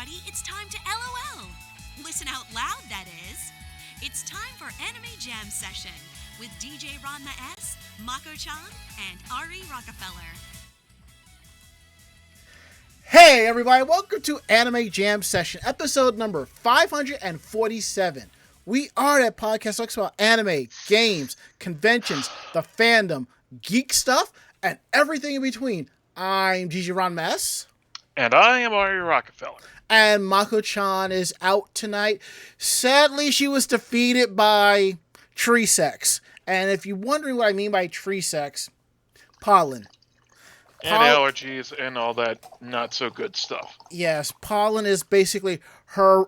everybody, it's time to LOL. Listen out loud, that is. It's time for Anime Jam Session with DJ Ranma S, Mako-chan, and Ari Rockefeller. Hey everybody, welcome to Anime Jam Session, episode number 547. We are that podcast that talks about anime, games, conventions, the fandom, geek stuff, and everything in between. I'm DJ Ranma S. And I am Ari Rockefeller. And Mako-chan is out tonight. Sadly, she was defeated by tree sex. And if you're wondering what I mean by tree sex, pollen. And allergies and all that not so good stuff. Yes, pollen is basically her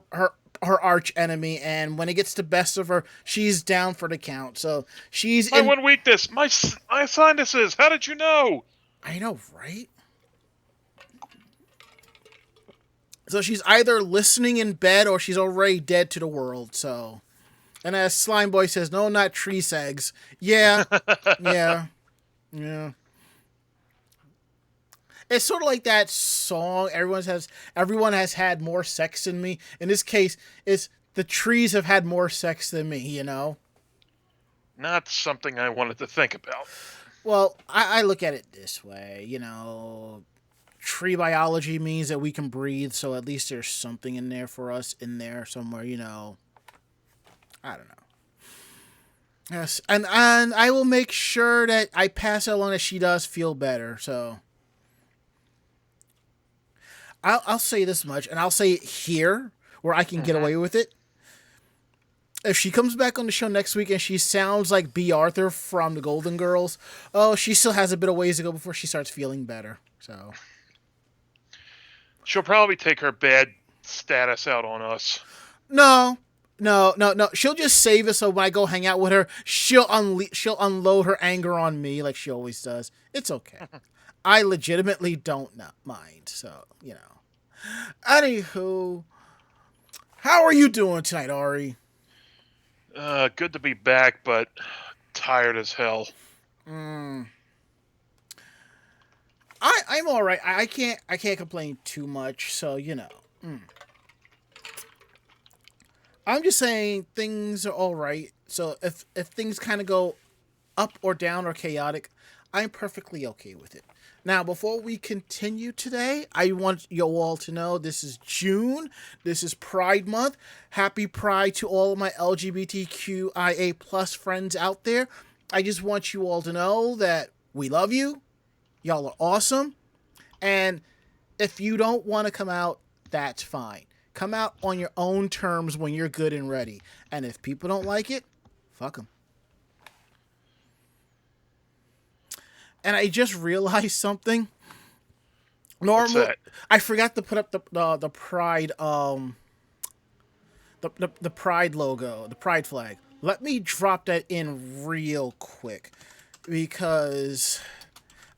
arch enemy, and when it gets the best of her, she's down for the count. So she's my one weakness, my sinuses. How did you know? I know, right? So she's either listening in bed or she's already dead to the world. So, and as Slime Boy says, no, not tree segs. Yeah, yeah. It's sort of like that song. Everyone has had more sex than me. In this case, it's the trees have had more sex than me. You know. Not something I wanted to think about. Well, I look at it this way. You know, tree biology means that we can breathe, so at least there's something in there for us in there somewhere. You know. I don't know. Yes, and I will make sure that I pass it along that she does feel better. So. I'll say this much, and I'll say it here, where I can get away with it. If she comes back on the show next week and she sounds like B. Arthur from the Golden Girls, she still has a bit of ways to go before she starts feeling better. So she'll probably take her bad status out on us. No. She'll just save us so when I go hang out with her, she'll unload her anger on me like she always does. It's okay. I legitimately don't mind, so, you know. Anywho, how are you doing tonight, Ari? Good to be back, but tired as hell. I'm all right. I can't complain too much, so, you know. I'm just saying things are all right. So if things kind of go up or down or chaotic, I'm perfectly okay with it. Now, before we continue today, I want you all to know this is June. This is Pride Month. Happy Pride to all of my LGBTQIA plus friends out there. I just want you all to know that we love you. Y'all are awesome. And if you don't want to come out, that's fine. Come out on your own terms when you're good and ready. And if people don't like it, fuck them. And I just realized something. Normally, I forgot to put up the Pride the Pride logo, the Pride flag. Let me drop that in real quick because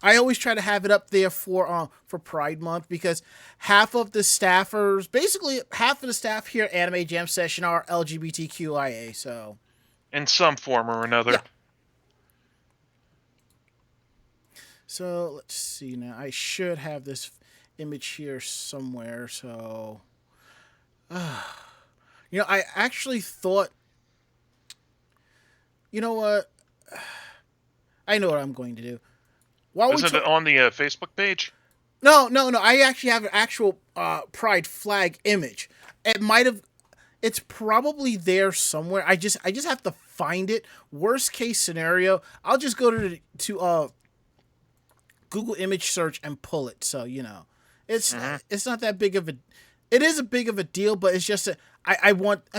I always try to have it up there for Pride Month because half of the staff here at Anime Jam Session are LGBTQIA. So, in some form or another. Yeah. So, let's see now. I should have this image here somewhere. So, you know, I actually thought, you know what? I know what I'm going to do. Isn't it on the Facebook page? No. I actually have an actual Pride flag image. It's probably there somewhere. I just have to find it. Worst case scenario, I'll just go to Google image search and pull it. So, you know, it's not that big of a, it is a big of a deal, but it's just I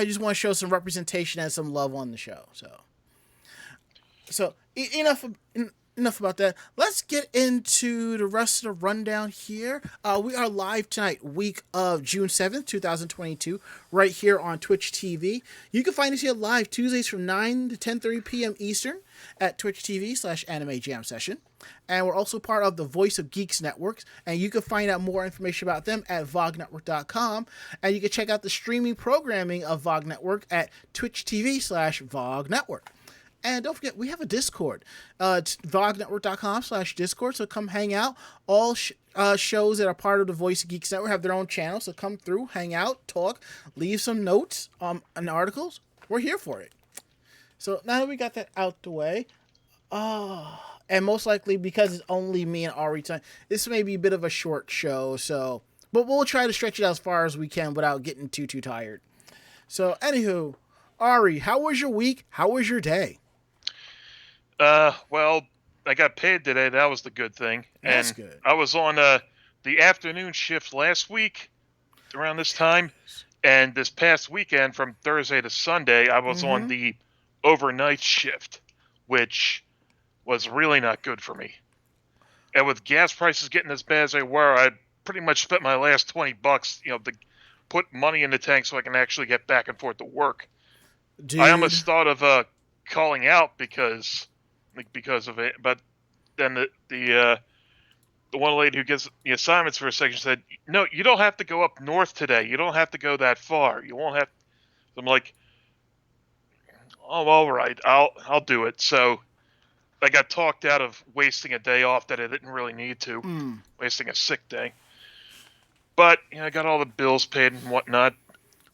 just want to show some representation and some love on the show. So enough about that. Let's get into the rest of the rundown here. We are live tonight, week of June 7th, 2022, right here on Twitch TV. You can find us here live Tuesdays from 9 to 10:30 p.m. Eastern at Twitch TV/Anime Jam Session. And we're also part of the Voice of Geeks Networks, and you can find out more information about them at vognetwork.com. And you can check out the streaming programming of Vog Network at Twitch TV/Vog Network. And don't forget, we have a Discord. It's vognetwork.com/Discord, so come hang out. All shows that are part of the Voice of Geeks Network have their own channel, so come through, hang out, talk, leave some notes and articles. We're here for it. So now that we got that out the way, and most likely because it's only me and Ari time, this may be a bit of a short show, so but we'll try to stretch it out as far as we can without getting too tired. So anywho, Ari, how was your week? How was your day? Well, I got paid today. That was the good thing. That's and good. I was on the afternoon shift last week around this time, and this past weekend from Thursday to Sunday, I was on the overnight shift, which was really not good for me. And with gas prices getting as bad as they were, I pretty much spent my last $20, to put money in the tank so I can actually get back and forth to work. Dude. I almost thought of calling out because of it, but then the one lady who gives the assignments for a section said, "No, you don't have to go up north today. You don't have to go that far. You won't have." I'm like, "Oh, all right, I'll do it." So I got talked out of wasting a day off that I didn't really need to, wasting a sick day. But I got all the bills paid and whatnot.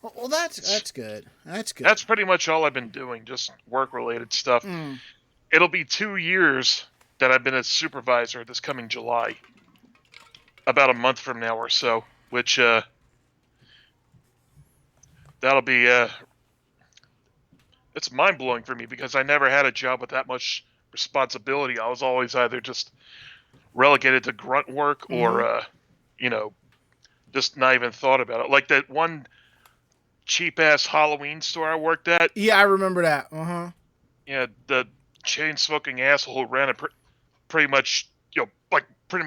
Well, that's good. That's good. That's pretty much all I've been doing, just work-related stuff. It'll be 2 years that I've been a supervisor this coming July. About a month from now or so, which that'll be it's mind-blowing for me because I never had a job with that much responsibility. I was always either just relegated to grunt work or just not even thought about it. Like that one cheap-ass Halloween store I worked at. Yeah, I remember that. Yeah, the chain-smoking asshole who ran it pretty much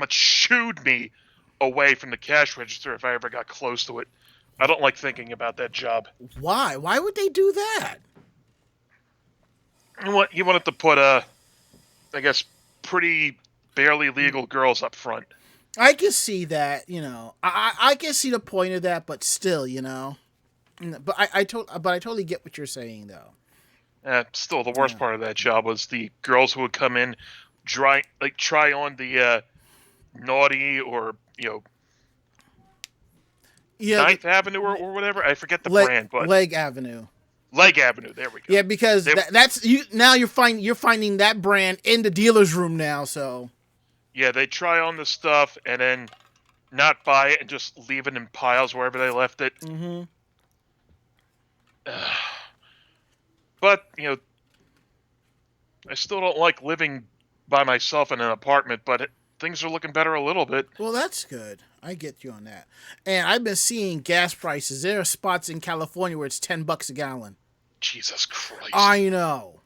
shooed me away from the cash register if I ever got close to it. I don't like thinking about that job. Why? Why would they do that? He wanted to put I guess, pretty barely legal girls up front. I can see that, I can see the point of that, but still, But I totally get what you're saying, though. Still, the worst part of that job was the girls who would come in, try on the naughty or Ninth Avenue or whatever. I forget the brand, but Leg Avenue. Leg Avenue. There we go. Yeah, because that's you. Now you're finding that brand in the dealer's room now. So yeah, they try on the stuff and then not buy it and just leave it in piles wherever they left it. But I still don't like living by myself in an apartment, but things are looking better a little bit. Well, that's good. I get you on that. And I've been seeing gas prices. There are spots in California where it's $10 a gallon. Jesus Christ. I know.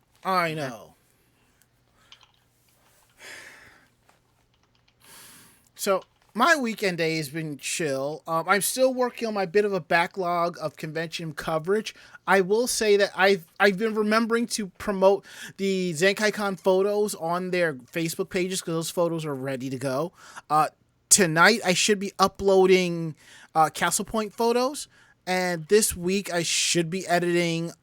So my weekend day has been chill. I'm still working on my bit of a backlog of convention coverage. I will say that I've been remembering to promote the ZenkaiCon photos on their Facebook pages because those photos are ready to go. Tonight I should be uploading Castle Point photos, and this week I should be editing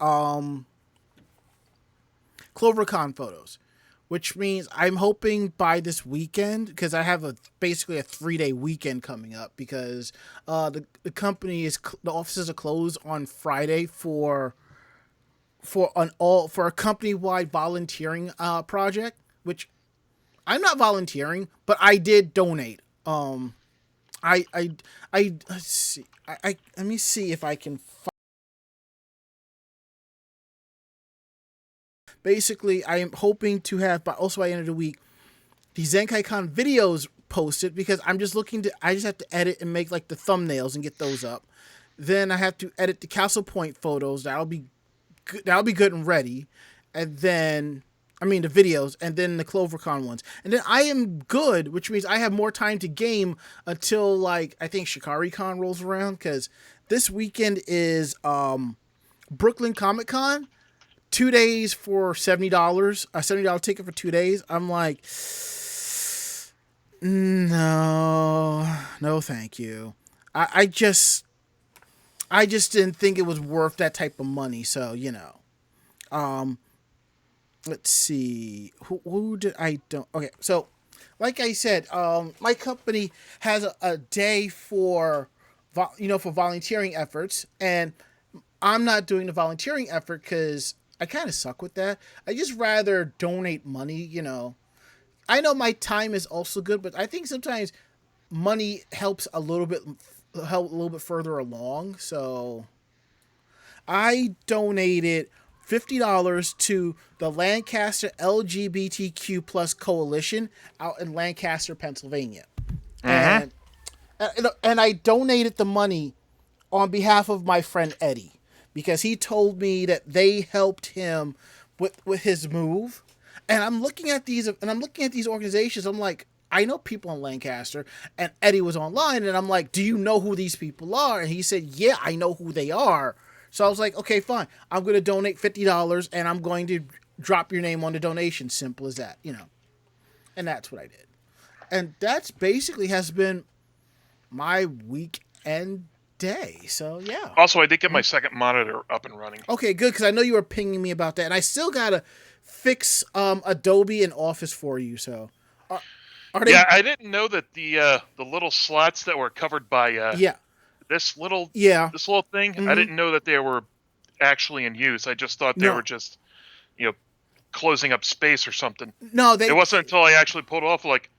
CloverCon photos. Which means I'm hoping by this weekend, because I have basically a 3-day weekend coming up, because the company the offices are closed on Friday for a company-wide volunteering project, which I'm not volunteering, but I did donate. Let's see. Let me see if I can. Basically, I am hoping to have, by the end of the week, the ZenkaiCon videos posted, because I just have to edit and make like the thumbnails and get those up. Then I have to edit the Castle Point photos. That'll be good and ready. And then, the videos, and then the CloverCon ones. And then I am good, which means I have more time to game until I think ShikariCon rolls around, because this weekend is Brooklyn Comic Con. 2 days for $70, a $70 ticket for 2 days. I'm like, no, thank you. I just didn't think it was worth that type of money. So, let's see, who did I don't. Okay. So like I said, my company has a day for, for volunteering efforts, and I'm not doing the volunteering effort because I kind of suck with that. I just rather donate money. I know my time is also good, but I think sometimes money helps help a little bit further along. So I donated $50 to the Lancaster LGBTQ plus coalition out in Lancaster, Pennsylvania, Mm-hmm. and I donated the money on behalf of my friend Eddie because he told me that they helped him with his move. And I'm looking at these organizations. I'm like, I know people in Lancaster, and Eddie was online, and I'm like, do you know who these people are? And he said, yeah, I know who they are. So I was like, okay, fine. I'm going to donate $50, and I'm going to drop your name on the donation. Simple as that, And that's what I did. And that's basically has been my weekend day. So yeah. Also, I did get my second monitor up and running. Okay, good, because I know you were pinging me about that, and I still gotta fix Adobe and Office for you. So, are they? Yeah, I didn't know that the little slots that were covered by Yeah, this little thing. Mm-hmm. I didn't know that they were actually in use. I just thought they were just closing up space or something. No, It wasn't until I actually pulled it off like,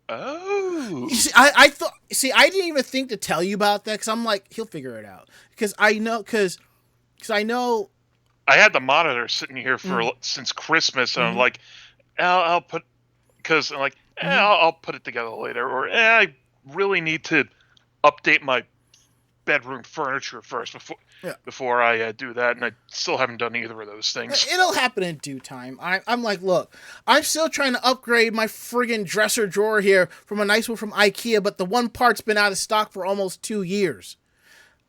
oh. You see, I thought. See, I didn't even think to tell you about that because I'm like, he'll figure it out. Because I know. I had the monitor sitting here for since Christmas, and I'm like, I'll put because I'm like, I'll put it together later, or I really need to update my bedroom furniture first before I do that, and I still haven't done either of those things. It'll happen in due time. I'm like, look, I'm still trying to upgrade my friggin' dresser drawer here from a nice one from IKEA, but the one part's been out of stock for almost 2 years.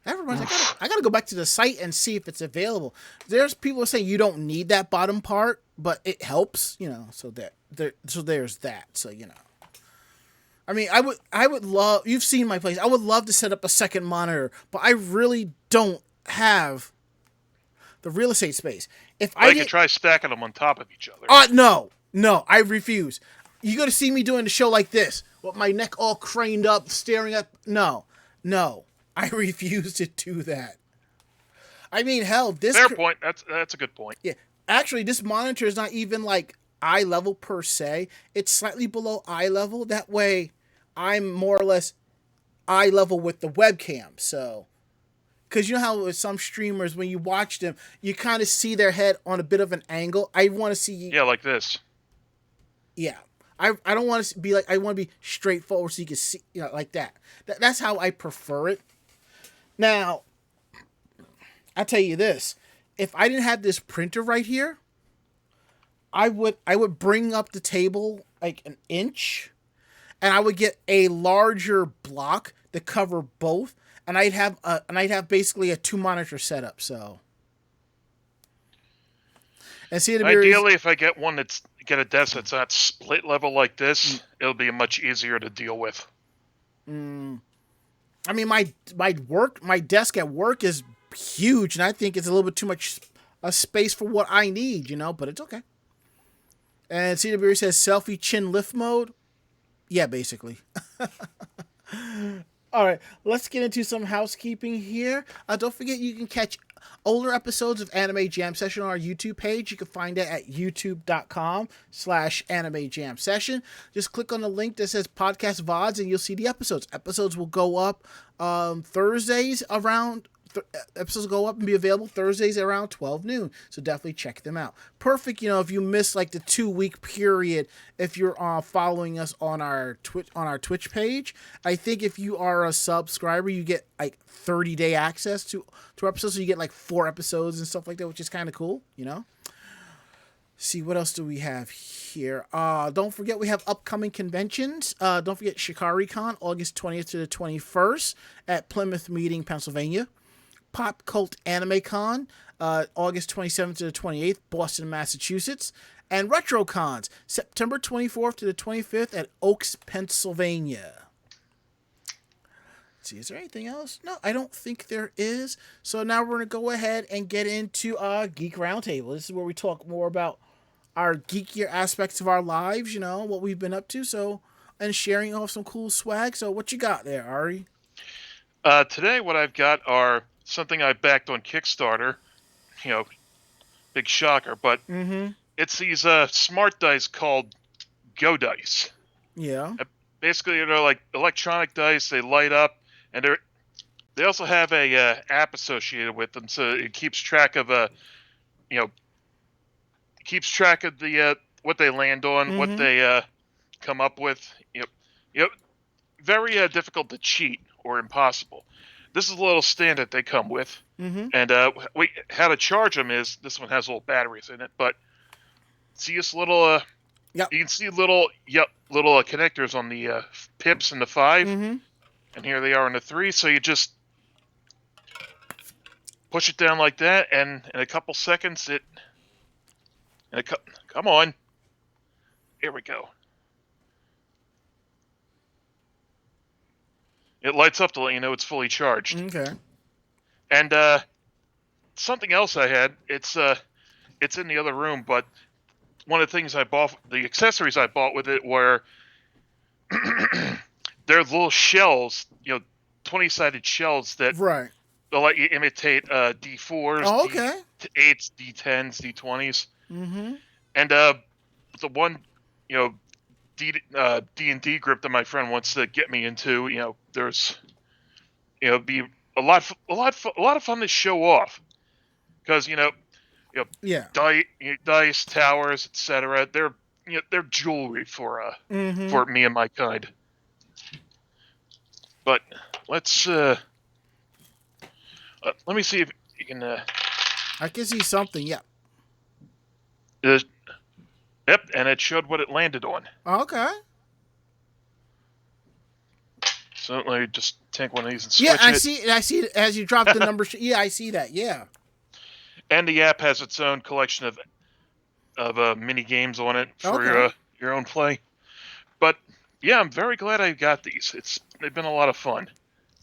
Everyone's I gotta go back to the site and see if it's available. There's people saying you don't need that bottom part, but it helps, So there's that. So I mean, I would love. You've seen my place. I would love to set up a second monitor, but I really don't have the real estate space. If I could try stacking them on top of each other. No, I refuse. You're gonna see me doing the show like this, with my neck all craned up, staring at. No, I refuse to do that. I mean, hell, this fair point. That's a good point. Yeah, actually, this monitor is not even like eye level per se. It's slightly below eye level. That way, I'm more or less eye level with the webcam. So, because you know how with some streamers, when you watch them, you kind of see their head on a bit of an angle. I want to see. Yeah, like this. Yeah. I don't want to be like, I want to be straightforward so you can see, like that. That's how I prefer it. Now, I'll tell you this. If I didn't have this printer right here, I would bring up the table like an inch, and I would get a larger block to cover both, and I'd have basically a 2 monitor setup. So, and see, ideally, if I get a desk that's not split level like this, it'll be much easier to deal with. I mean, my desk at work is huge, and I think it's a little bit too much space for what I need, but it's okay. And CW says selfie chin lift mode. Yeah, basically. All right, let's get into some housekeeping here. Don't forget you can catch older episodes of Anime Jam Session on our YouTube page. You can find it at youtube.com/Anime Jam Session. Just click on the link that says Podcast VODs and you'll see the episodes. Episodes will go up Thursdays around... episodes go up and be available Thursdays around 12 noon. So definitely check them out. Perfect, if you miss like the 2-week period, if you're following us on our Twitch page. I think if you are a subscriber, you get like 30-day access to episodes. So you get like 4 episodes and stuff like that, which is kind of cool, See, what else do we have here? Don't forget we have upcoming conventions. Don't forget ShikariCon, August 20th to the 21st at Plymouth Meeting, Pennsylvania. Pop Cult Anime Con, August 27th to the 28th, Boston, Massachusetts. And RetroCons, September 24th to the 25th at Oaks, Pennsylvania. Let's see, is there anything else? No, I don't think there is. So now we're going to go ahead and get into Geek Roundtable. This is where we talk more about our geekier aspects of our lives, what we've been up to. So and sharing off some cool swag. So what you got there, Ari? Today, what I've got are something I backed on Kickstarter. You know, big shocker, but it's these smart dice called Go Dice. Yeah. Basically, they're like electronic dice. They light up, and they also have a app associated with them, so it keeps track of the what they land on, what they come up with. Very difficult to cheat or impossible. This is a little stand that they come with, and how to charge them is this one has little batteries in it, but see this little you can see little connectors on the pips and the 5, and here they are on the 3. So you just push it down like that, and in a couple seconds come on, here we go. It lights up to let you know it's fully charged. Okay. And something else I had, it's in the other room, but one of the things I bought, the accessories I bought with it were they're little shells, 20-sided shells that they'll let you imitate D4s, oh, okay. D8s, D10s, D20s. And the one, D&D group that my friend wants to get me into, there's, be a lot of fun to show off, because dice, towers, etc. They're jewelry for me and my kind. But let's let me see if you can. I can see something. Yeah. Yep, and it showed what it landed on. Okay. So let me just take one of these and switch it. I see it as you drop the number. Yeah, I see that. Yeah. And the app has its own collection of mini games on it for your own play. But yeah, I'm very glad I got these. They've been a lot of fun.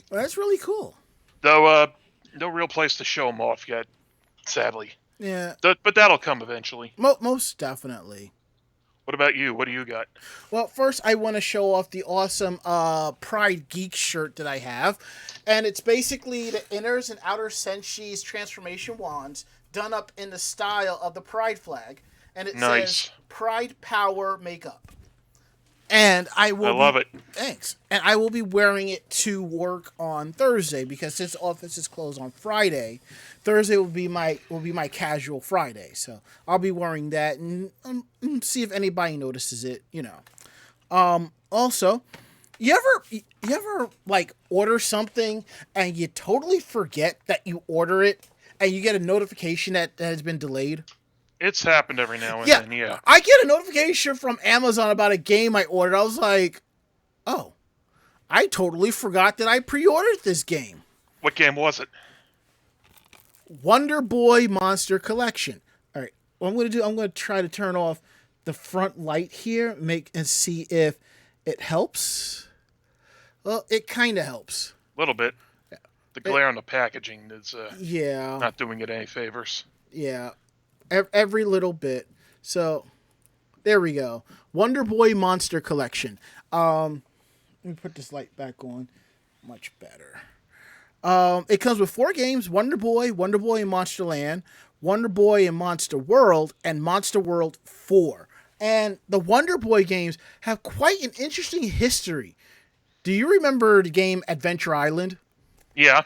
Well, that's really cool. Though no real place to show them off yet, sadly. Yeah. But that'll come eventually. Most definitely. What about you? What do you got? Well, first I want to show off the awesome Pride Geek shirt that I have. And it's basically the inners and outer Senshi's transformation wands done up in the style of the Pride flag. And it says Pride Power Makeup. And I love it. Thanks. And I will be wearing it to work on Thursday, because since office is closed on Friday, Thursday will be my casual Friday. So I'll be wearing that and see if anybody notices it. Also, you ever like order something and you totally forget that you order it, and you get a notification that has been delayed? It's happened every now and then, yeah. I get a notification from Amazon about a game I ordered. I was like, oh, I totally forgot that I pre-ordered this game. What game was it? Wonder Boy Monster Collection. All right, what I'm going to try to turn off the front light here, and see if it helps. Well, it kind of helps. A little bit. Yeah. The glare on the packaging is not doing it any favors. Yeah. Every little bit. So, there we go. Wonder Boy Monster Collection. Let me put this light back on. Much better. It comes with 4 games: Wonder Boy in Monster Land, Wonder Boy in Monster World, and Monster World 4. And the Wonder Boy games have quite an interesting history. Do you remember the game Adventure Island? Yeah.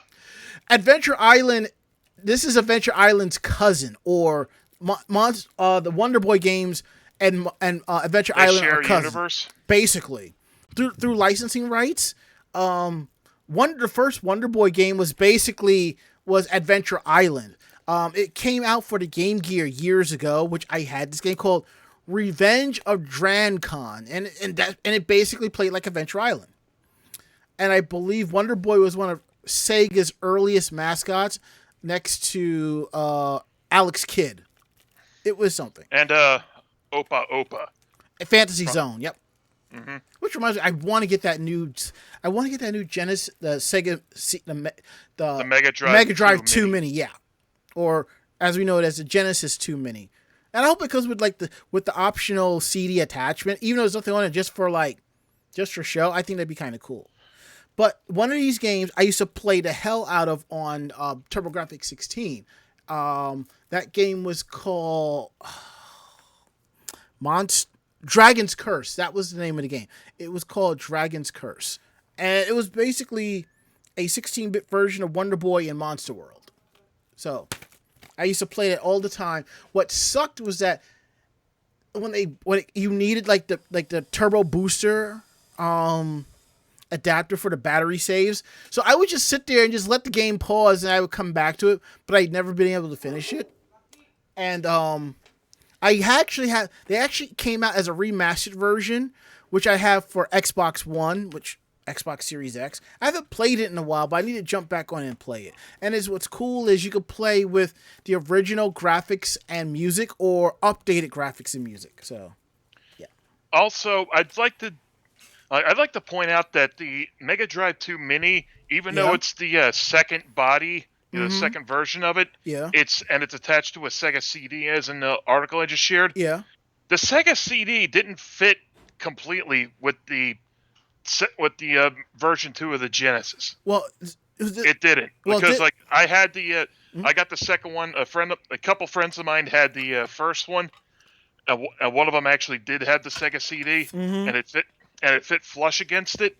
Adventure Island, this is Adventure Island's cousin, or the Wonder Boy games and Adventure Island are cousins. Universe? Basically. Through licensing rights, the first Wonder Boy game was Adventure Island. It came out for the Game Gear years ago, which I had this game called Revenge of Drancon, and it basically played like Adventure Island. And I believe Wonder Boy was one of Sega's earliest mascots, next to Alex Kidd. It was something. And Opa. Fantasy Zone. Yep. Mm-hmm. Which reminds me, I want to get that new Genesis, the Sega, the Mega Drive 2 Mini. Yeah, or as we know it as the Genesis 2 Mini. And I hope it comes with with the optional CD attachment, even though there's nothing on it, just for just for show, I think that'd be kind of cool. But one of these games I used to play the hell out of on TurboGrafx 16. That game was called Dragon's Curse. That was the name of the game. It was called Dragon's Curse. And it was basically a 16-bit version of Wonder Boy in Monster World. So I used to play it all the time. What sucked was that when you needed like the turbo booster adapter for the battery saves. So I would just sit there and just let the game pause and I would come back to it, but I'd never been able to finish it. And they actually came out as a remastered version, which I have for Xbox One, which Xbox Series X. I haven't played it in a while, but I need to jump back on and play it. And what's cool is you can play with the original graphics and music or updated graphics and music. So, yeah. Also, I'd like to point out that the Mega Drive 2 Mini, even though it's the second body, the second version of it, it's attached to a Sega CD, as in the article I just shared. Yeah. The Sega CD didn't fit completely with the version 2 of the Genesis. Well, it didn't, because I had the I got the second one. A couple friends of mine had the first one, and one of them actually did have the Sega CD, and it fit flush against it.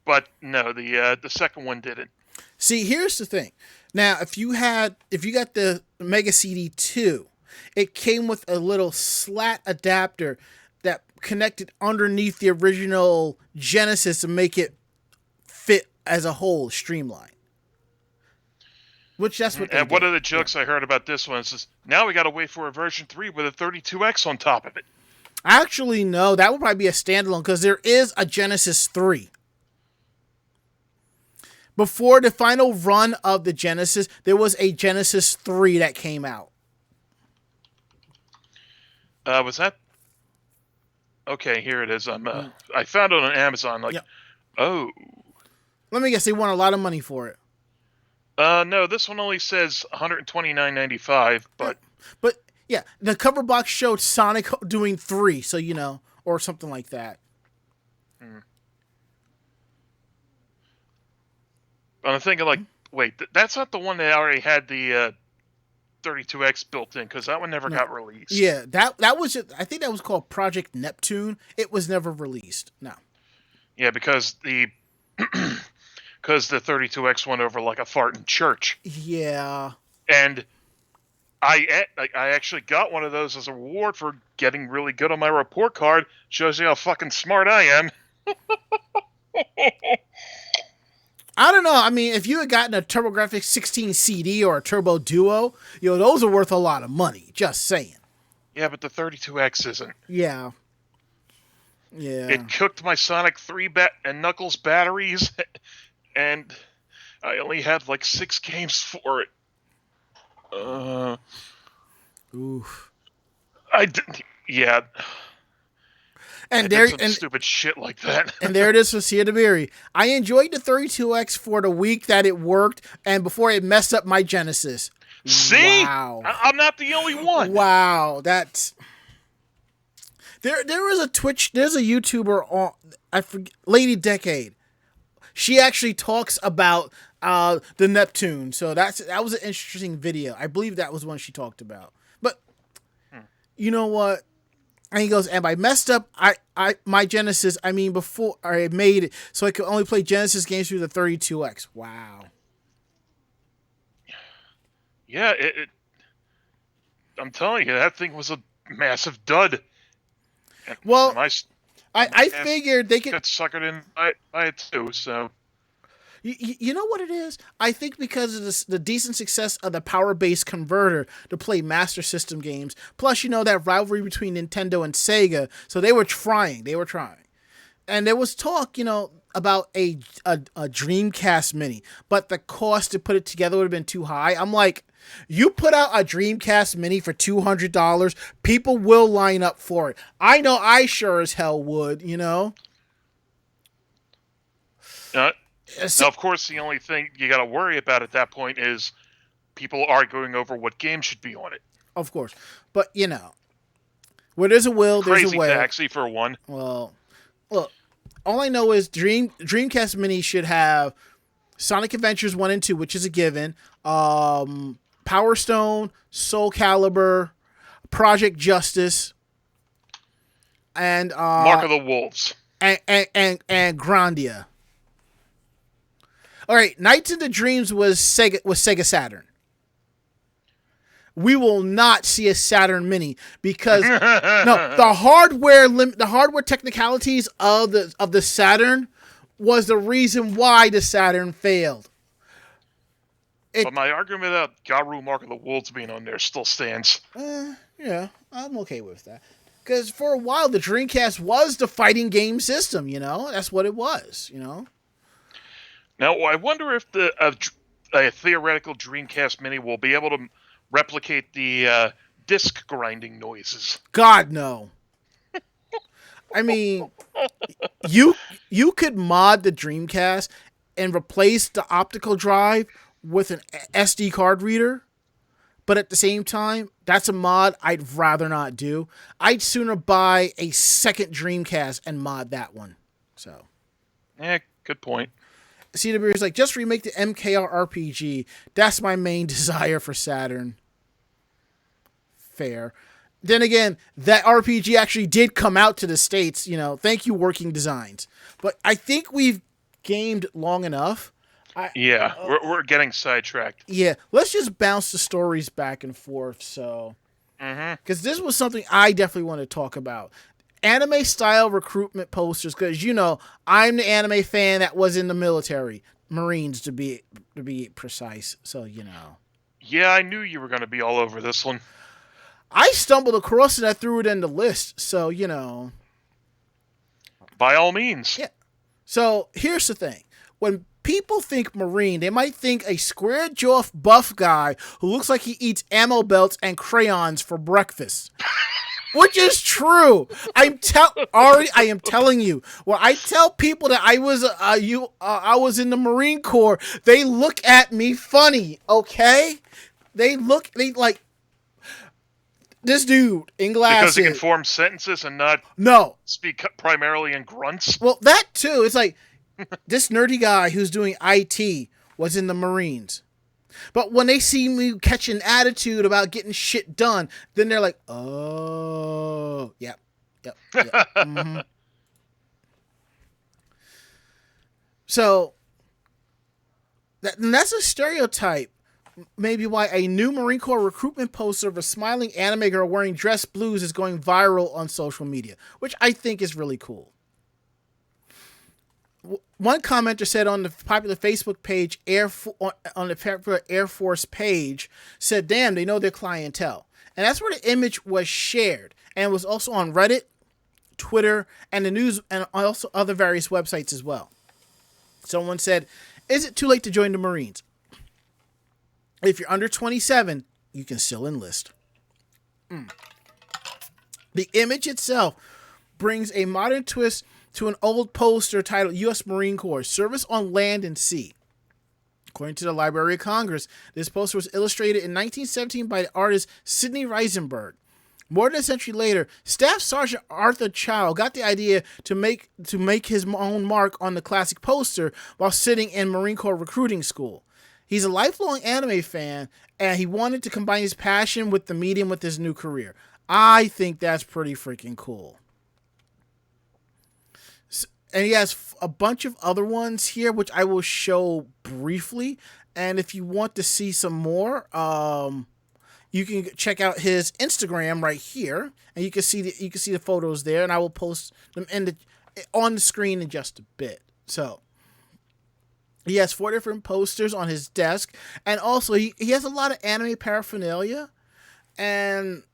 But no, the second one didn't. See, here's the thing. Now, if you got the Mega CD 2, it came with a little slat adapter that connected underneath the original Genesis to make it fit as a whole, streamline. Which that's what. And one of the jokes I heard about this one is now we got to wait for a version 3 with a 32X on top of it. Actually, no, that would probably be a standalone because there is a Genesis 3. Before the final run of the Genesis, there was a Genesis 3 that came out. Was that? Okay, here it is. I found it on Amazon. Oh. Let me guess, they want a lot of money for it. No, this one only says $129.95, but. But yeah, the cover box showed Sonic doing 3, so or something like that. I'm thinking wait, that's not the one that already had the 32X built in, because that one never got released. Yeah, that was I think that was called Project Neptune. It was never released. No. Yeah, because the 32X went over like a fart in church. Yeah. And I actually got one of those as a reward for getting really good on my report card. Shows you how fucking smart I am. I don't know. I mean, if you had gotten a TurboGrafx 16 CD or a Turbo Duo, those are worth a lot of money. Just saying. Yeah, but the 32X isn't. Yeah. Yeah. It cooked my Sonic 3 and Knuckles batteries, and I only had 6 games for it. Oof. I didn't. Yeah. And stupid shit like that. And there it is for Sia DeBerry. I enjoyed the 32X for the week that it worked, and before it messed up my Genesis. See? Wow. I'm not the only one. Wow, that's. There was a there's a YouTuber on, I forget, Lady Decade. She actually talks about the Neptune, so that was an interesting video. I believe that was one she talked about. But you know what? And he goes, and I messed up my Genesis. I mean, before I made it, so I could only play Genesis games through the 32X. Wow. Yeah, I'm telling you, that thing was a massive dud. Well, I figured they could get suckered in by it too. So. You know what it is? I think because of the decent success of the power-based converter to play Master System games, plus that rivalry between Nintendo and Sega, so they were trying. And there was talk, about a Dreamcast Mini, but the cost to put it together would have been too high. I'm like, you put out a Dreamcast Mini for $200, people will line up for it. I know I sure as hell would, Now, of course, the only thing you got to worry about at that point is people arguing over what game should be on it. Of course. But, where there's a will, there's a way. Crazy Taxi, for one. Well, look, all I know is Dreamcast Mini should have Sonic Adventures 1 and 2, which is a given. Power Stone, Soul Calibur, Project Justice, and Mark of the Wolves. And Grandia. All right, Nights into Dreams was Sega Saturn. We will not see a Saturn Mini because the hardware technicalities of the Saturn was the reason why the Saturn failed. But my argument about Garu Mark of the Wolves being on there still stands. Yeah, I'm okay with that. Because for a while, the Dreamcast was the fighting game system, That's what it was, Now, I wonder if a theoretical Dreamcast Mini will be able to replicate the disc grinding noises. God, no. I mean, you could mod the Dreamcast and replace the optical drive with an SD card reader, but at the same time, that's a mod I'd rather not do. I'd sooner buy a second Dreamcast and mod that one. So, yeah, good point. CW is like, just remake the MKR RPG. That's my main desire for Saturn. Fair. Then again, that RPG actually did come out to the States. Thank you, Working Designs. But I think we've gamed long enough. We're getting sidetracked. Yeah, let's just bounce the stories back and forth. So, because this was something I definitely want to talk about. Anime style recruitment posters, because I'm the anime fan that was in the military, Marines to be precise. So Yeah, I knew you were going to be all over this one. I stumbled across it. I threw it in the list. So by all means. Yeah. So here's the thing: when people think Marine, they might think a square-jawed buff guy who looks like he eats ammo belts and crayons for breakfast. Which is true. I am telling you. When I tell people that I was in the Marine Corps, they look at me funny. Okay, they like this dude in glasses because he can form sentences and not speak primarily in grunts. Well, that too. It's like this nerdy guy who's doing IT was in the Marines. But when they see me catch an attitude about getting shit done, then they're like, oh, yep. Mm-hmm. So, that's a stereotype. Maybe why a new Marine Corps recruitment poster of a smiling anime girl wearing dress blues is going viral on social media, which I think is really cool. One commenter said on the popular Facebook page, on the popular Air Force page, said, damn, they know their clientele. And that's where the image was shared. And it was also on Reddit, Twitter, and the news, and also other various websites as well. Someone said, is it too late to join the Marines? If you're under 27, you can still enlist. The image itself brings a modern twist to an old poster titled U.S. Marine Corps, Service on Land and Sea. According to the Library of Congress, this poster was illustrated in 1917 by the artist Sidney Reisenberg. More than a century later, Staff Sergeant Arthur Chow got the idea to make his own mark on the classic poster while sitting in Marine Corps recruiting school. He's a lifelong anime fan, and he wanted to combine his passion with the medium with his new career. I think that's pretty freaking cool. And he has a bunch of other ones here, which I will show briefly. And if you want to see some more, you can check out his Instagram right here, and you can see the photos there. And I will post them on the screen in just a bit. So he has 4 different posters on his desk, and also he has a lot of anime paraphernalia, and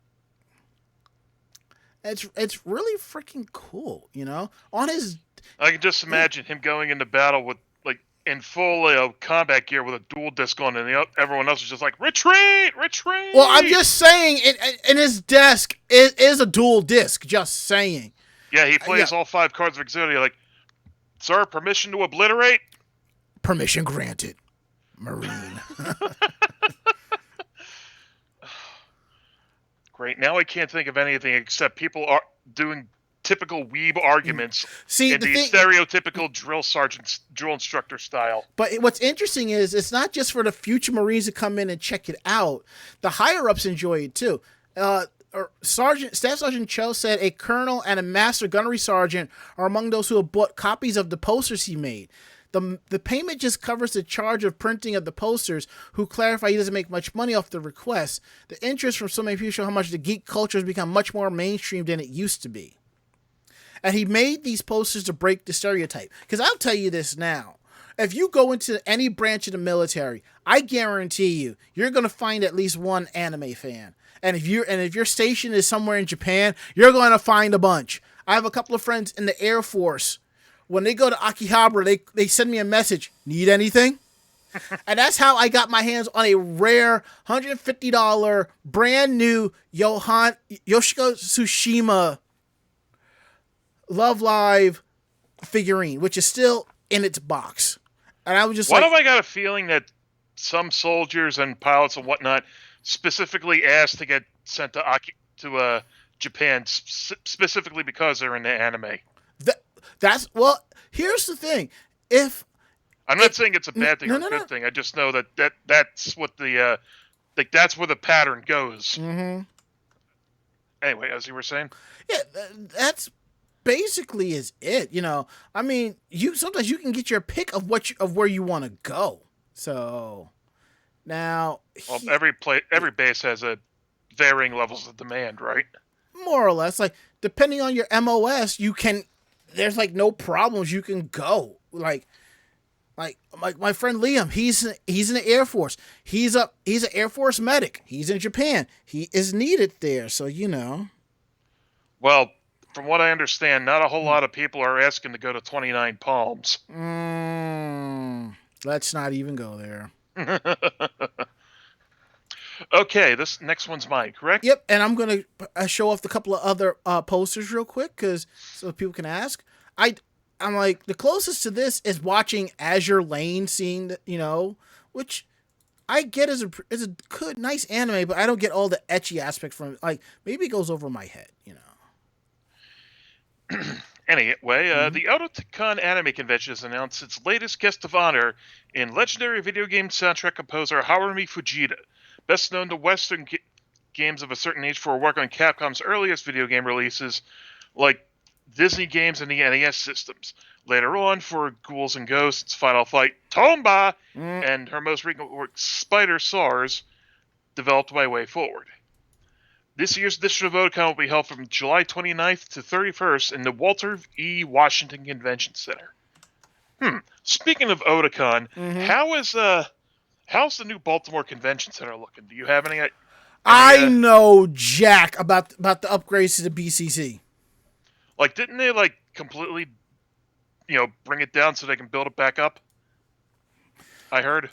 it's really freaking cool, On his, I can just imagine him going into battle with in full combat gear with a dual disc on, and everyone else is just like, retreat. Well, I'm just saying, in his desk is a dual disc. Just saying. Yeah, he plays all 5 cards of Exodia. Like, sir, permission to obliterate. Permission granted, Marine. Great. Now I can't think of anything except people are doing typical weeb arguments See, in the stereotypical drill instructor style. But what's interesting is it's not just for the future Marines to come in and check it out. The higher ups enjoy it too. Staff Sergeant Cho said a colonel and a master gunnery sergeant are among those who have bought copies of the posters he made. The payment just covers the charge of printing of the posters, who clarify he doesn't make much money off the request. The interest from so many people show how much the geek culture has become much more mainstream than it used to be. And he made these posters to break the stereotype. Because I'll tell you this now. If you go into any branch of the military, I guarantee you're going to find at least one anime fan. And if your station is somewhere in Japan, you're going to find a bunch. I have a couple of friends in the Air Force. When they go to Akihabara, they send me a message. Need anything? And that's how I got my hands on a rare $150 brand new Yoshiko Tsushima Love Live figurine, which is still in its box. And I was just What have I got a feeling that some soldiers and pilots and whatnot specifically asked to get sent to Japan specifically because they're in the anime? Here's the thing. I'm not saying it's a bad thing or a good thing. I just know that's what that's where the pattern goes. Mm-hmm. Anyway, as you were saying, yeah, that's basically is it. I mean, sometimes you can get your pick of where you want to go. So now, every base has a varying levels of demand, right? More or less, like depending on your MOS, there's like no problems. You can go like my friend Liam. He's in the Air Force. He's an Air Force medic. He's in Japan. He is needed there. So Well, from what I understand, not a whole lot of people are asking to go to 29 Palms. Let's not even go there. Okay, this next one's mine, correct? Yep, and I'm going to show off a couple of other posters real quick so people can ask. I'm like, the closest to this is watching Azure Lane, seeing, which I get is a good, nice anime, but I don't get all the ecchi aspect from it. Like, maybe it goes over my head, Anyway, the Otakon Anime Convention has announced its latest guest of honor in legendary video game soundtrack composer Harumi Fujita, best known to Western games of a certain age for work on Capcom's earliest video game releases, like Disney games and the NES systems. Later on, for Ghouls and Ghosts, Final Fight, Tomba, and her most recent work, Spider SARS, developed by Way Forward. This year's edition of Otakon will be held from July 29th to 31st in the Walter E. Washington Convention Center. Speaking of Otakon, how's the new Baltimore Convention Center looking? Do you have any? I know jack about the upgrades to the BCC. Like, didn't they completely, bring it down so they can build it back up? I heard.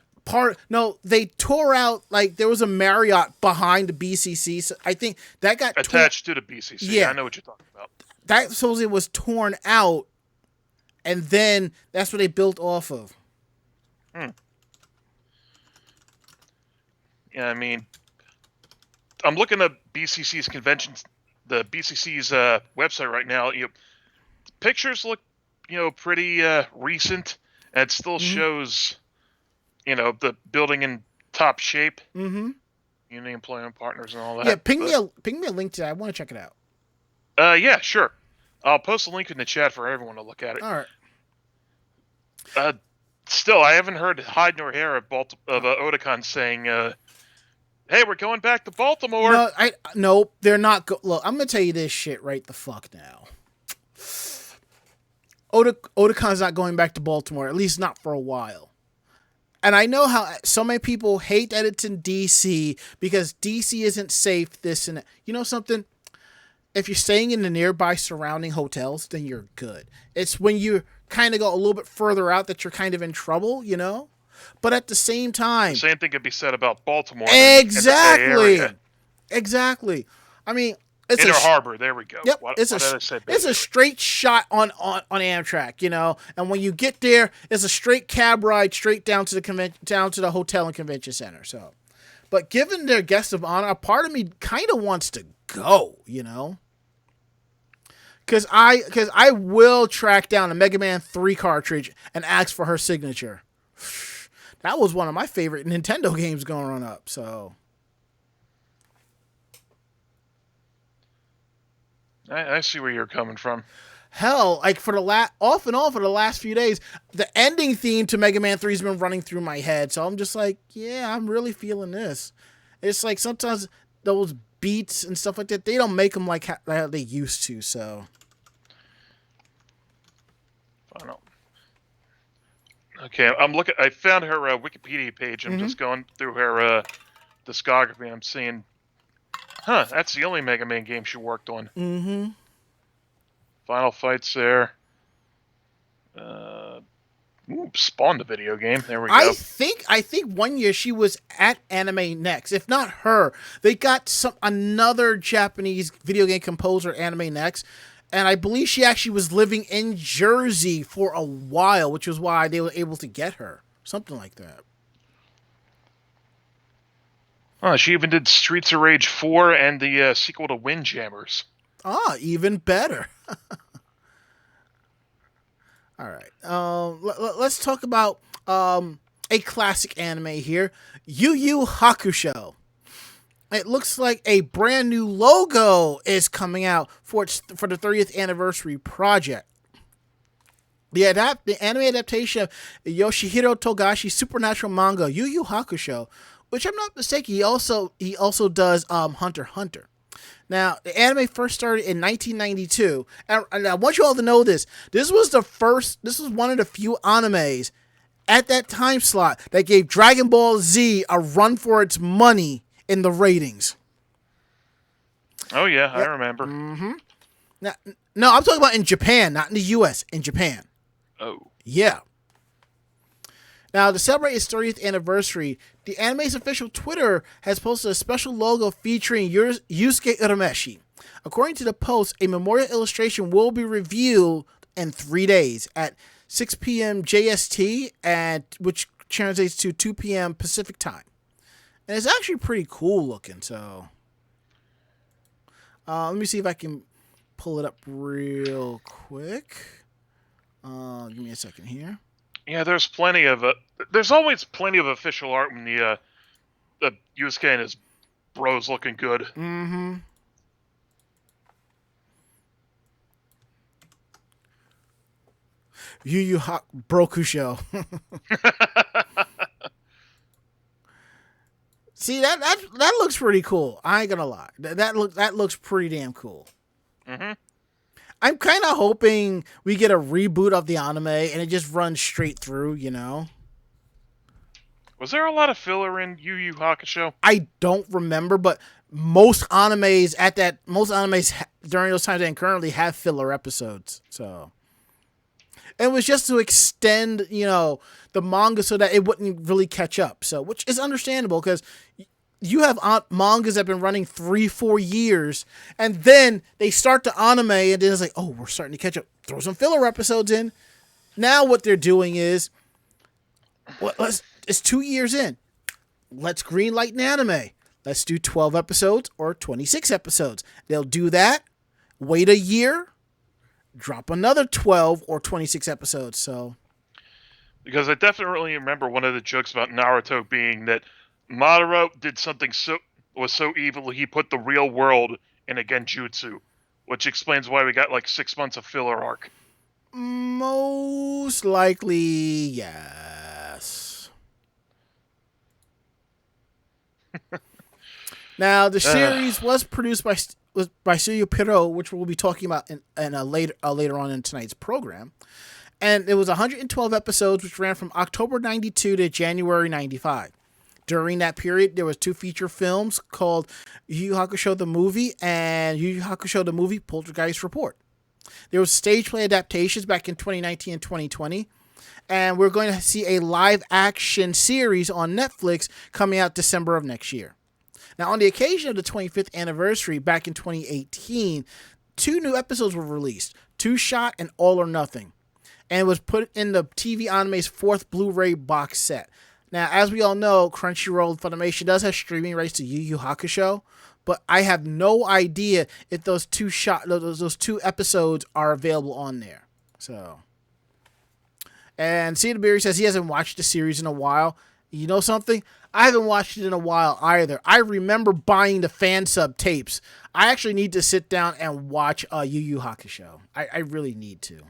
No, they tore out, there was a Marriott behind the BCC, so I think that got attached to the BCC. Yeah, I know what you're talking about. That supposedly was torn out, and then that's what they built off of. Yeah, I mean, I'm looking at BCC's conventions, the BCC's website right now. Pictures look, pretty recent, and it still shows, the building in top shape. Mm-hmm. Unity employment partners and all that. Yeah, ping me a link to that. I want to check it out. Yeah, sure. I'll post a link in the chat for everyone to look at it. All right. Still, I haven't heard hide nor hair of Otakon saying, "Hey, we're going back to Baltimore." No, they're not. Look, I'm gonna tell you this shit right the fuck now. Otakon's not going back to Baltimore, at least not for a while. And I know how so many people hate that it's in D.C. because D.C. isn't safe, this and that. You know something? If you're staying in the nearby surrounding hotels, then you're good. It's when you kind of go a little bit further out that you're kind of in trouble, But at the same time... The same thing could be said about Baltimore. Exactly. Exactly. I mean... Inner Harbor, there we go. Yep, it's a straight shot on Amtrak, And when you get there, it's a straight cab ride straight down to the hotel and convention center. So, but given their guest of honor, a part of me kind of wants to go, Because I will track down a Mega Man 3 cartridge and ask for her signature. That was one of my favorite Nintendo games going up. So I see where you're coming from. hell, like for the off and on for the last few days, the ending theme to Mega Man 3 has been running through my head. So I'm just like, yeah, I'm really feeling this. It's like sometimes those beats and stuff like that, they don't make them like how they used to. So I don't know. Okay, I'm looking. I found her Wikipedia page. I'm just going through her discography. I'm seeing, that's the only Mega Man game she worked on. mm-hmm. Final Fights there. Spawn the video game. There we go. I think one year she was at Anime Next. If not her, they got another Japanese video game composer, Anime Next, and I believe she actually was living in Jersey for a while, which was why they were able to get her. Something like that. She even did Streets of Rage 4 and the sequel to Windjammers. Even better. All right. Let's talk about a classic anime here, Yu Yu Hakusho. It looks like a brand new logo is coming out for the 30th anniversary project. The anime adaptation of Yoshihiro Togashi's supernatural manga Yu Yu Hakusho, which I'm not mistaken, he also does Hunter x Hunter. Now, the anime first started in 1992, and I want you all to know this. This was one of the few animes at that time slot that gave Dragon Ball Z a run for its money in the ratings. Oh, yeah, I remember. Mm-hmm. Now, no, I'm talking about in Japan, not in the U.S., in Japan. Oh. Yeah. Now, to celebrate its 30th anniversary, the anime's official Twitter has posted a special logo featuring Yusuke Urameshi. According to the post, a memorial illustration will be revealed in 3 days at 6 p.m. JST, which translates to 2 p.m. Pacific time. And it's actually pretty cool looking, so let me see if I can pull it up real quick. Give me a second here. Yeah, there's always plenty of official art when the Yusuke and his bros looking good. Mm-hmm. Yu Yu Brokusho. See, that looks pretty cool. I ain't gonna lie. That looks pretty damn cool. Mm-hmm. I'm kind of hoping we get a reboot of the anime and it just runs straight through, you know? Was there a lot of filler in Yu Yu Hakusho? I don't remember, but most animes during those times and currently have filler episodes. So it was just to extend, the manga so that it wouldn't really catch up. So, which is understandable because you have mangas that have been running 3-4 years, and then they start to anime, and then it's like, oh, we're starting to catch up. Throw some filler episodes in. Now what they're doing is, it's 2 years in. Let's greenlight an anime. Let's do 12 episodes or 26 episodes. They'll do that, wait a year, drop another 12 or 26 episodes. So, because I definitely remember one of the jokes about Naruto being that Madara did something so evil he put the real world in a genjutsu, which explains why we got like 6 months of filler arc. Most likely, yes. Now, the series was produced by Studio Pierrot, which we'll be talking about in later on in tonight's program. And it was 112 episodes, which ran from October 92 to January 95. During that period, there was 2 feature films called Yu Yu Hakusho the Movie and Yu Yu Hakusho the Movie Poltergeist Report. There was stage play adaptations back in 2019 and 2020. And we're going to see a live action series on Netflix coming out December of next year. Now, on the occasion of the 25th anniversary back in 2018, 2 new episodes were released, Two Shot and All or Nothing. And it was put in the TV Anime's 4th Blu-ray box set. Now, as we all know, Crunchyroll Funimation does have streaming rights to Yu Yu Hakusho, but I have no idea if those those two episodes are available on there. So, and Cedar Berry says he hasn't watched the series in a while. You know something? I haven't watched it in a while either. I remember buying the fan sub tapes. I actually need to sit down and watch Yu Yu Hakusho. I really need to.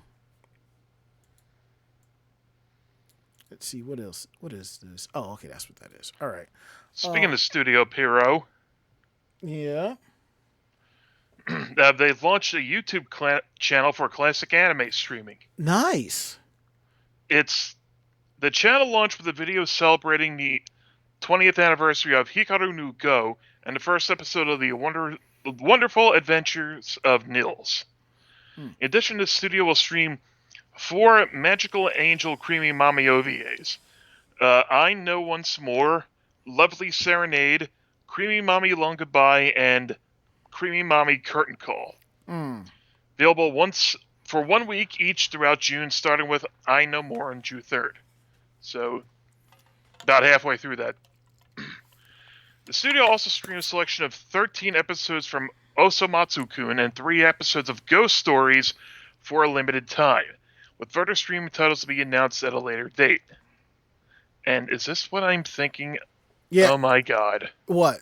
Let's see, what else? What is this? Oh, okay, that's what that is. All right. Speaking of Studio Pierrot, yeah. They've launched a YouTube channel for classic anime streaming. Nice. The channel launched with a video celebrating the 20th anniversary of Hikaru no Go and the first episode of the Wonderful Adventures of Nils. In addition, the studio will stream 4 Magical Angel Creamy Mommy OVAs. I Know Once More, Lovely Serenade, Creamy Mommy Long Goodbye, and Creamy Mommy Curtain Call. Available for 1 week each throughout June, starting with I Know More on June 3rd. So, about halfway through that. The studio also streamed a selection of 13 episodes from Osomatsu-kun and 3 episodes of Ghost Stories for a limited time, with further streaming titles to be announced at a later date. And is this what I'm thinking? Yeah. Oh my god. What?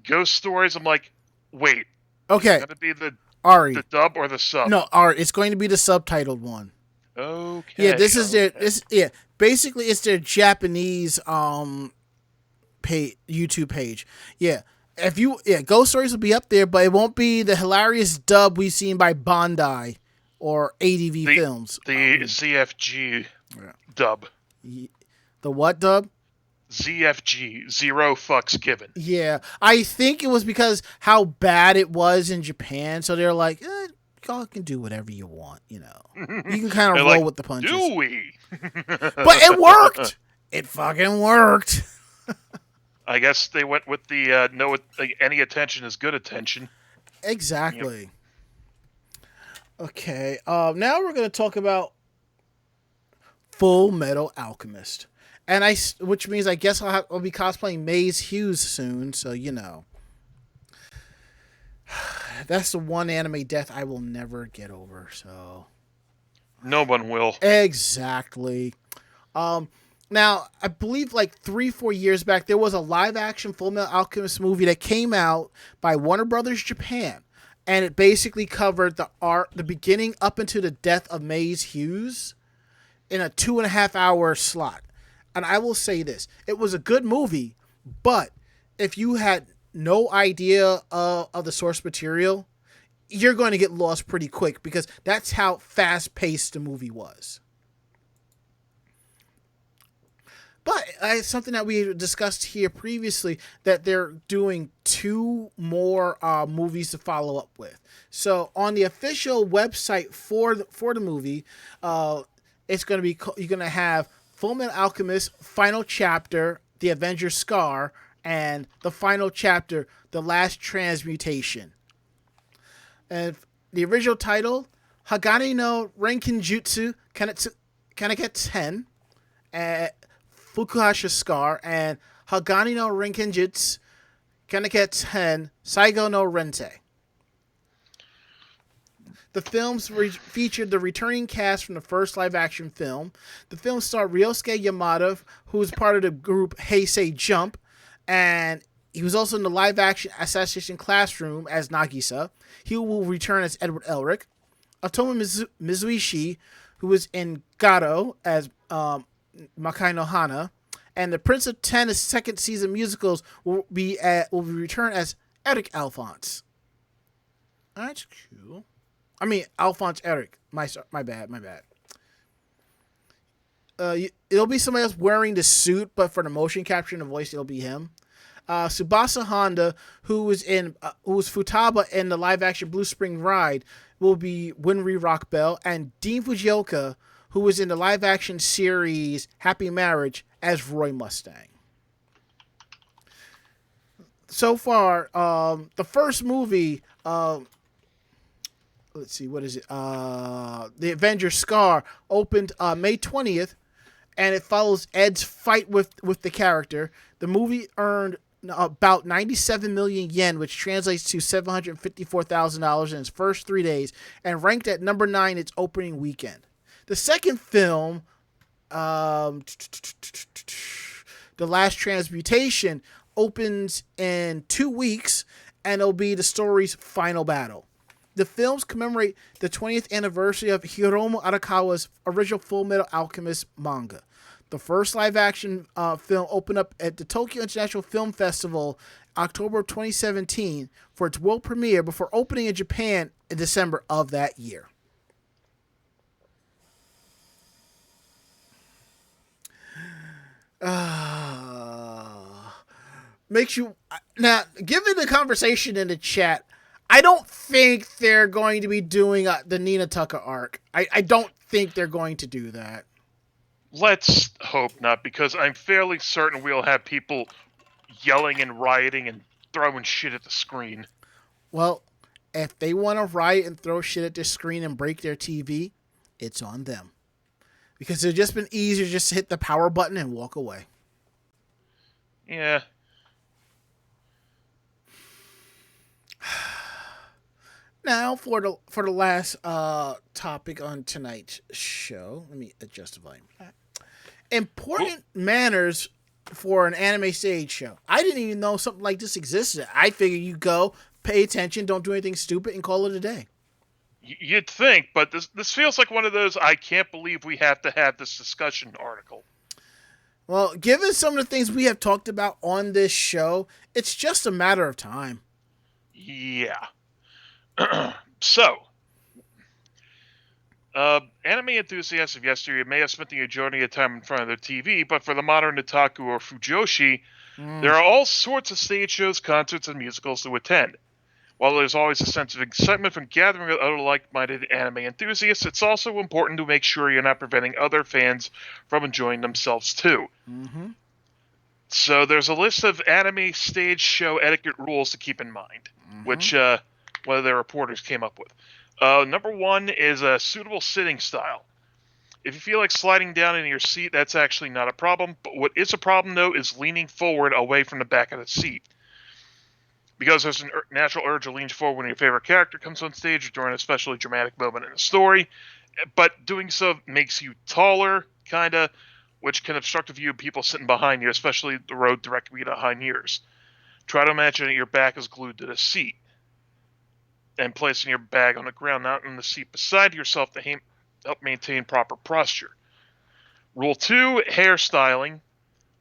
Ghost Stories, I'm like, wait. Okay. Is it going to be Ari. the dub or the sub? No, Ari. It's going to be the subtitled one. Okay. Yeah, this is their. Basically, it's their Japanese YouTube page. Yeah, Ghost Stories will be up there, but it won't be the hilarious dub we've seen by Bandai or ADV Films. The ZFG dub. The what dub? ZFG, zero fucks given. Yeah, I think it was because how bad it was in Japan, so they're like, y'all can do whatever you want, you know. You can kind of roll with the punches. Do we? But it worked. It fucking worked. I guess they went with the any attention is good attention. Exactly. Yep. Okay. Now we're going to talk about Fullmetal Alchemist. Which means I guess I'll be cosplaying Maze Hughes soon, so you know. That's the one anime death I will never get over, so. No one will. Exactly. Now, I believe like 3-4 years back, there was a live-action Fullmetal Alchemist movie that came out by Warner Brothers Japan, and it basically covered the beginning up into the death of Maze Hughes in a 2.5-hour slot. And I will say this, it was a good movie, but if you had no idea of the source material, you're going to get lost pretty quick because that's how fast-paced the movie was. But it's something that we discussed here previously, that they're doing 2 more movies to follow up with. So on the official website for the movie, it's going to be you're going to have Fullmetal Alchemist Final Chapter, The Avenger Scar, and the final chapter, The Last Transmutation. And the original title, Hagane no Renkinjutsu Kaneka 10, Fukuhasha Scar, and Hagane no Renkinjutsu Kaneka 10, Saigo no Rente. The films featured the returning cast from the first live-action film. The film starred Ryosuke Yamada, who was part of the group Heisei Jump, and he was also in the live-action Assassination Classroom as Nagisa. He will return as Edward Elric. Otomo Mizuishi, who was in Garo as Makai no Hana, and the Prince of Tennis second season musicals will return as Eric Alphonse. That's cool. I mean, Alphonse Eric. My bad. It'll be somebody else wearing the suit, but for the motion capture and the voice, it'll be him. Tsubasa Honda, who was Futaba in the live-action Blue Spring Ride, will be Winry Rock Bell, and Dean Fujioka, who was in the live-action series Happy Marriage, as Roy Mustang. So far, the first movie, let's see, what is it? The Avenger Scar opened May 20th, and it follows Ed's fight with the character. The movie earned about 97 million yen, which translates to $754,000 in its first 3 days, and ranked at number 9 its opening weekend. The second film, The Last Transmutation, opens in 2 weeks, and it'll be the story's final battle. The films commemorate the 20th anniversary of Hiromu Arakawa's original Fullmetal Alchemist manga. The first live-action film opened up at the Tokyo International Film Festival October 2017 for its world premiere before opening in Japan in December of that year. Makes you... Now, given the conversation in the chat, I don't think they're going to be doing the Nina Tucker arc. I don't think they're going to do that. Let's hope not, because I'm fairly certain we'll have people yelling and rioting and throwing shit at the screen. Well, if they want to riot and throw shit at their screen and break their TV, it's on them. Because it's just been easier just to hit the power button and walk away. Yeah. Now, for the last topic on tonight's show, let me adjust the volume. Important manners for an anime stage show. I didn't even know something like this existed. I figured you go, pay attention, don't do anything stupid, and call it a day. You'd think, but this feels like one of those I can't believe we have to have this discussion article. Well, given some of the things we have talked about on this show, it's just a matter of time. Yeah. So, anime enthusiasts of yesteryear may have spent the majority of time in front of their TV, but for the modern otaku or fujoshi, there are all sorts of stage shows, concerts, and musicals to attend. While there's always a sense of excitement from gathering with other like-minded anime enthusiasts, it's also important to make sure you're not preventing other fans from enjoying themselves too. Mm-hmm. So there's a list of anime stage show etiquette rules to keep in mind, which one of their reporters came up with. Number 1 is a suitable sitting style. If you feel like sliding down into your seat, that's actually not a problem. But what is a problem, though, is leaning forward away from the back of the seat. Because there's a natural urge to lean forward when your favorite character comes on stage or during an especially dramatic moment in a story. But doing so makes you taller, kinda, which can obstruct the view of people sitting behind you, especially the road directly behind yours. Try to imagine that your back is glued to the seat, and placing your bag on the ground, not in the seat beside yourself, to help maintain proper posture. Rule 2, hairstyling,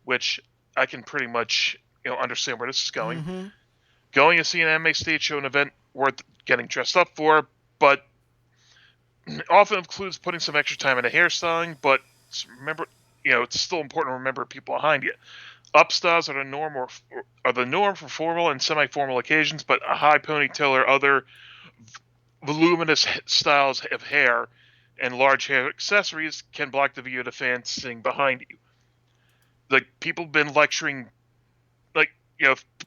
which I can pretty much understand where this is going. Mm-hmm. Going to see an anime stage show, an event worth getting dressed up for, but often includes putting some extra time into hairstyling. But remember, it's still important to remember people behind you. Upstyles are the norm for formal and semi-formal occasions, but a high ponytail or other voluminous styles of hair and large hair accessories can block the view of the fans sitting behind you. Like, people have been lecturing,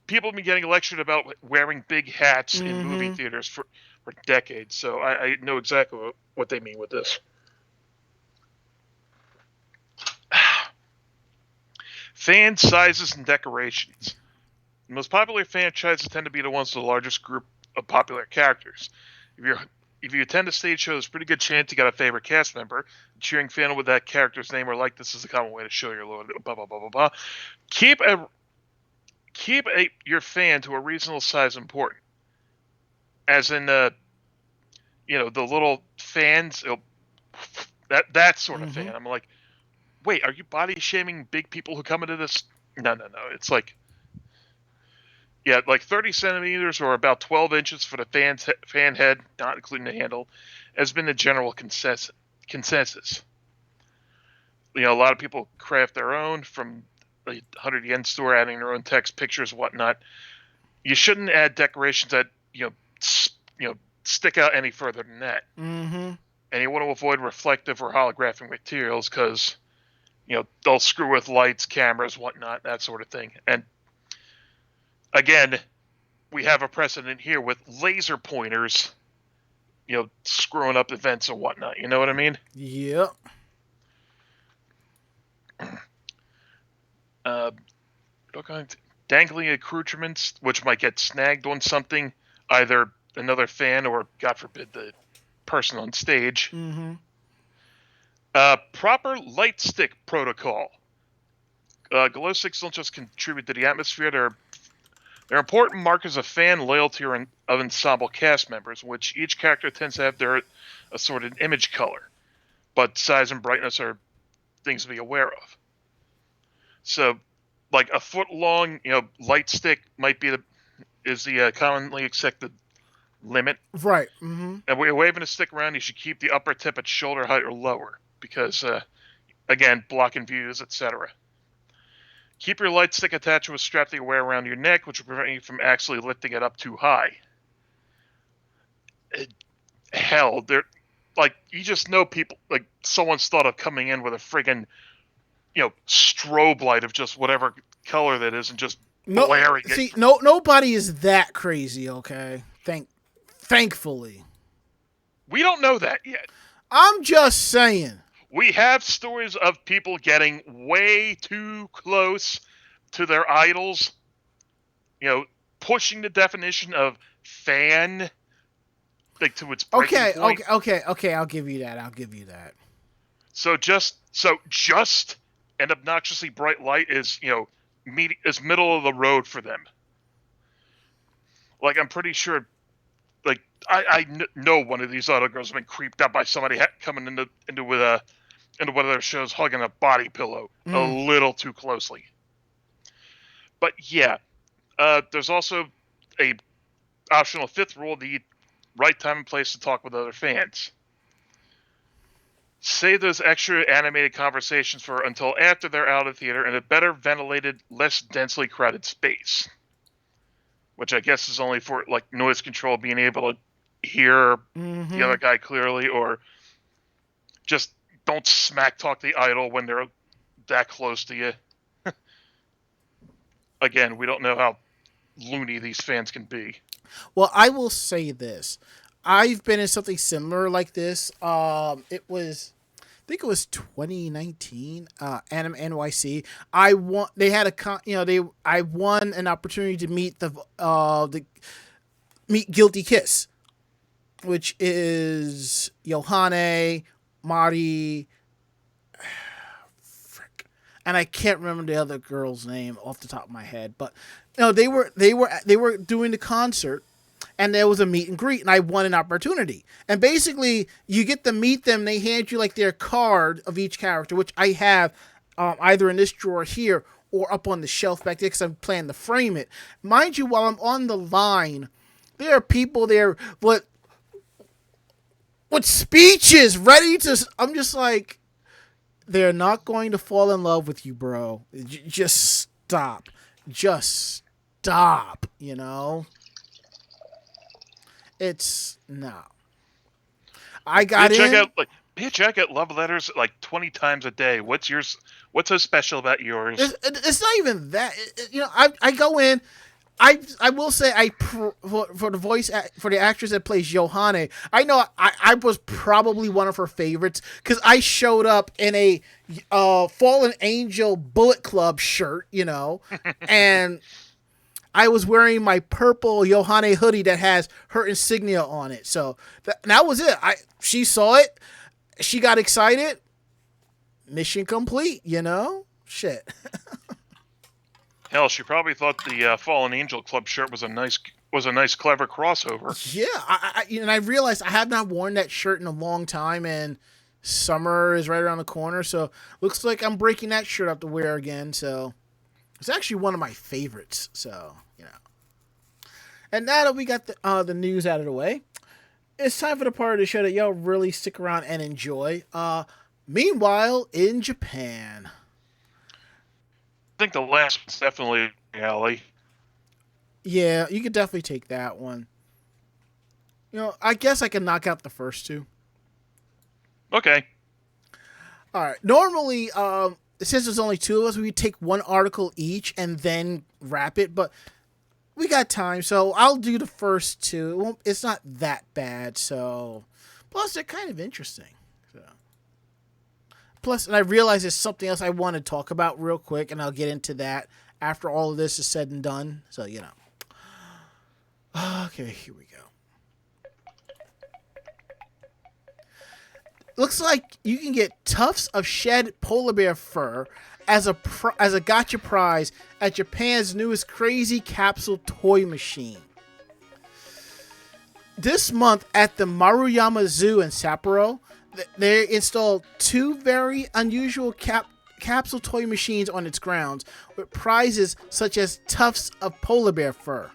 people have been getting lectured about wearing big hats in movie theaters for decades, so I know exactly what they mean with this. Fan sizes and decorations. The most popular franchises tend to be the ones with the largest group of popular characters. If you attend a stage show, there's a pretty good chance you got a favorite cast member. Cheering fan with that character's name or likeness is a common way to show your loyalty. Blah blah blah blah blah. Keep your fan to a reasonable size important. As in the little fans, that sort of fan. I'm like, wait, are you body shaming big people who come into this? No. It's like, like 30 centimeters or about 12 inches for the fan head, not including the handle, has been the general consensus. A lot of people craft their own from the 100 yen store, adding their own text, pictures, whatnot. You shouldn't add decorations that stick out any further than that. Mm-hmm. And you want to avoid reflective or holographic materials because they'll screw with lights, cameras, whatnot, that sort of thing. And again, we have a precedent here with laser pointers, screwing up events and whatnot. You know what I mean? Yep. dangling accoutrements, which might get snagged on something, either another fan or, God forbid, the person on stage. Mm-hmm. Proper light stick protocol. Glow sticks don't just contribute to the atmosphere, they're important markers of fan loyalty of ensemble cast members, in which each character tends to have their assorted image color, but size and brightness are things to be aware of. So, like a foot-long, light stick might be the commonly accepted limit. Right. Mm-hmm. And when you're waving a stick around, you should keep the upper tip at shoulder height or lower, because, again, blocking views, etc. Keep your light stick attached to a strap that you wear around your neck, which will prevent you from actually lifting it up too high. Hell, you just know people, like, someone's thought of coming in with a friggin', strobe light of just whatever color that is and just blaring it. See, nobody is that crazy, okay? Thankfully. We don't know that yet. I'm just saying. We have stories of people getting way too close to their idols, pushing the definition of fan, like, to its breaking point. Okay, I'll give you that. So just an obnoxiously bright light is, is middle of the road for them. Like, I'm pretty sure, like, I know one of these idol girls has been creeped out by somebody coming into one of their shows hugging a body pillow a little too closely. But yeah, there's also a optional fifth rule: the right time and place to talk with other fans. Save those extra animated conversations for until after they're out of the theater in a better ventilated, less densely crowded space. Which I guess is only for, like, noise control, being able to hear the other guy clearly, or just don't smack talk the idol when they're that close to you. Again, we don't know how loony these fans can be. Well, I will say this. I've been in something similar like this. I think it was 2019, Anime NYC. I won an opportunity to meet meet Guilty Kiss, which is Yohane, Mari, and I can't remember the other girl's name off the top of my head, but they were doing the concert, and there was a meet and greet, and I won an opportunity. And basically, you get to meet them. They hand you, like, their card of each character, which I have either in this drawer here or up on the shelf back there because I'm planning to frame it. Mind you, while I'm on the line, there are people there with speeches ready to. I'm just like, they're not going to fall in love with you, bro. Just stop. Just stop, It's no. I got in. Check out love letters like 20 times a day. What's yours? What's so special about yours? It's not even that. I go in. I will say for the actress that plays Yohane, I know I was probably one of her favorites because I showed up in a Fallen Angel Bullet Club shirt, and I was wearing my purple Yohane hoodie that has her insignia on it. So that was it. She saw it. She got excited. Mission complete, Shit. Hell, she probably thought the Fallen Angel Club shirt was a nice, clever crossover. Yeah, and I realized I have not worn that shirt in a long time, and summer is right around the corner, so looks like I'm breaking that shirt up to wear again. So it's actually one of my favorites. So and now that we got the news out of the way, it's time for the part of the show that y'all really stick around and enjoy. Meanwhile, in Japan. I think the last one's definitely Alley. Yeah, you could definitely take that one. I guess I can knock out the first two. Okay. All right. Normally, since there's only two of us, we would take one article each and then wrap it, but we got time, so I'll do the first two. It's not that bad, so plus they're kind of interesting. So, Plus, and I realize there's something else I want to talk about real quick, and I'll get into that after all of this is said and done. So, Okay, here we go. Looks like you can get tufts of shed polar bear fur as a gacha prize at Japan's newest crazy capsule toy machine. This month at the Maruyama Zoo in Sapporo, they installed 2 very unusual capsule toy machines on its grounds with prizes such as tufts of polar bear fur.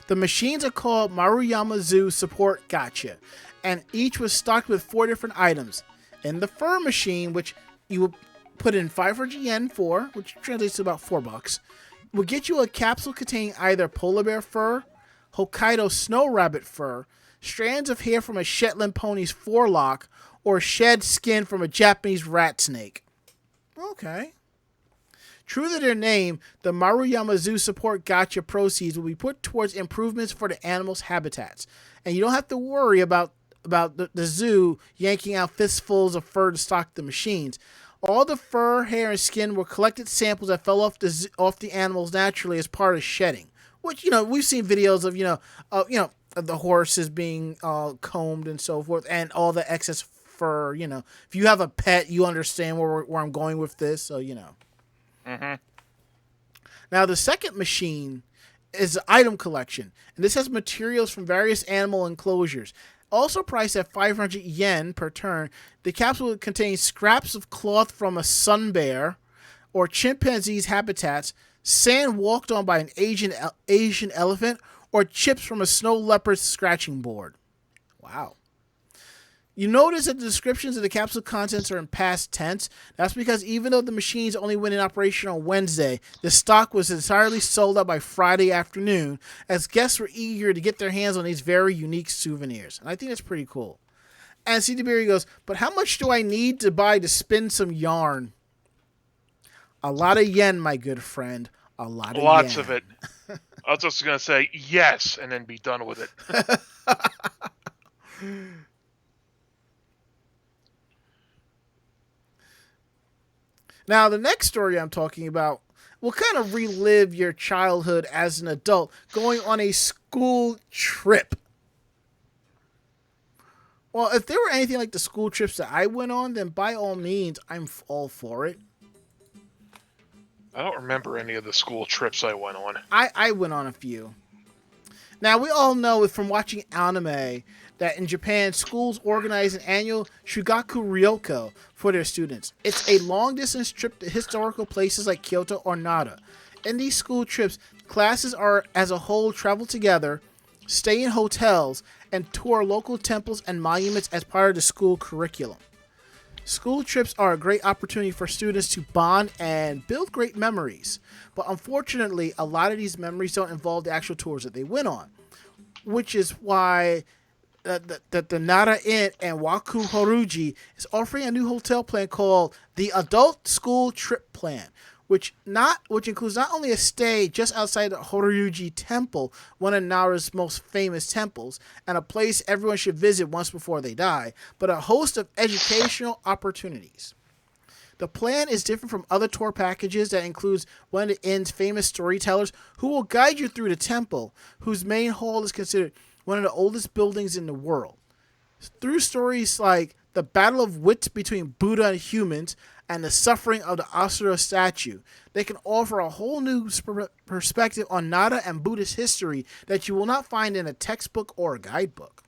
The machines are called Maruyama Zoo Support Gacha, and each was stocked with 4 different items. In the fur machine, which you will put in 500 yen for, which translates to about $4, will get you a capsule containing either polar bear fur, Hokkaido snow rabbit fur, strands of hair from a Shetland pony's forelock, or shed skin from a Japanese rat snake. Okay. True to their name, the Maruyama Zoo Support Gacha proceeds will be put towards improvements for the animals' habitats. And you don't have to worry about the zoo yanking out fistfuls of fur to stock the machines. All the fur, hair, and skin were collected samples that fell off the animals naturally as part of shedding. Which, we've seen videos of the horses being combed and so forth, and all the excess fur. If you have a pet, you understand where I'm going with this. So Mm-hmm. Now the second machine is the item collection, and this has materials from various animal enclosures. Also priced at 500 yen per turn, the capsule contains scraps of cloth from a sun bear or chimpanzee's habitats, sand walked on by an Asian elephant, or chips from a snow leopard's scratching board. Wow. You notice that the descriptions of the capsule contents are in past tense. That's because even though the machines only went in operation on Wednesday, the stock was entirely sold out by Friday afternoon, as guests were eager to get their hands on these very unique souvenirs. And I think that's pretty cool. And CDBerry goes, but how much do I need to buy to spin some yarn? A lot of yen, my good friend. A lot of Lots yen. of it. I was just going to say yes and then be done with it. Now, the next story I'm talking about will kind of relive your childhood as an adult going on a school trip. Well, if there were anything like the school trips that I went on, then by all means, I'm all for it. I don't remember any of the school trips I went on. I went on a few. Now, we all know from watching anime that in Japan, schools organize an annual Shugaku Ryoko for their students. It's a long-distance trip to historical places like Kyoto or Nara. In these school trips, classes are, as a whole, travel together, stay in hotels, and tour local temples and monuments as part of the school curriculum. School trips are a great opportunity for students to bond and build great memories. But unfortunately, a lot of these memories don't involve the actual tours that they went on, which is why the Nara Inn and Waku Horuji is offering a new hotel plan called the Adult School Trip Plan, which includes not only a stay just outside the Horyuji Temple, one of Nara's most famous temples, and a place everyone should visit once before they die, but a host of educational opportunities. The plan is different from other tour packages that includes one of the inn's famous storytellers who will guide you through the temple, whose main hall is considered one of the oldest buildings in the world. Through stories like the battle of wits between Buddha and humans and the suffering of the Asura statue, they can offer a whole new perspective on Nara and Buddhist history that you will not find in a textbook or a guidebook.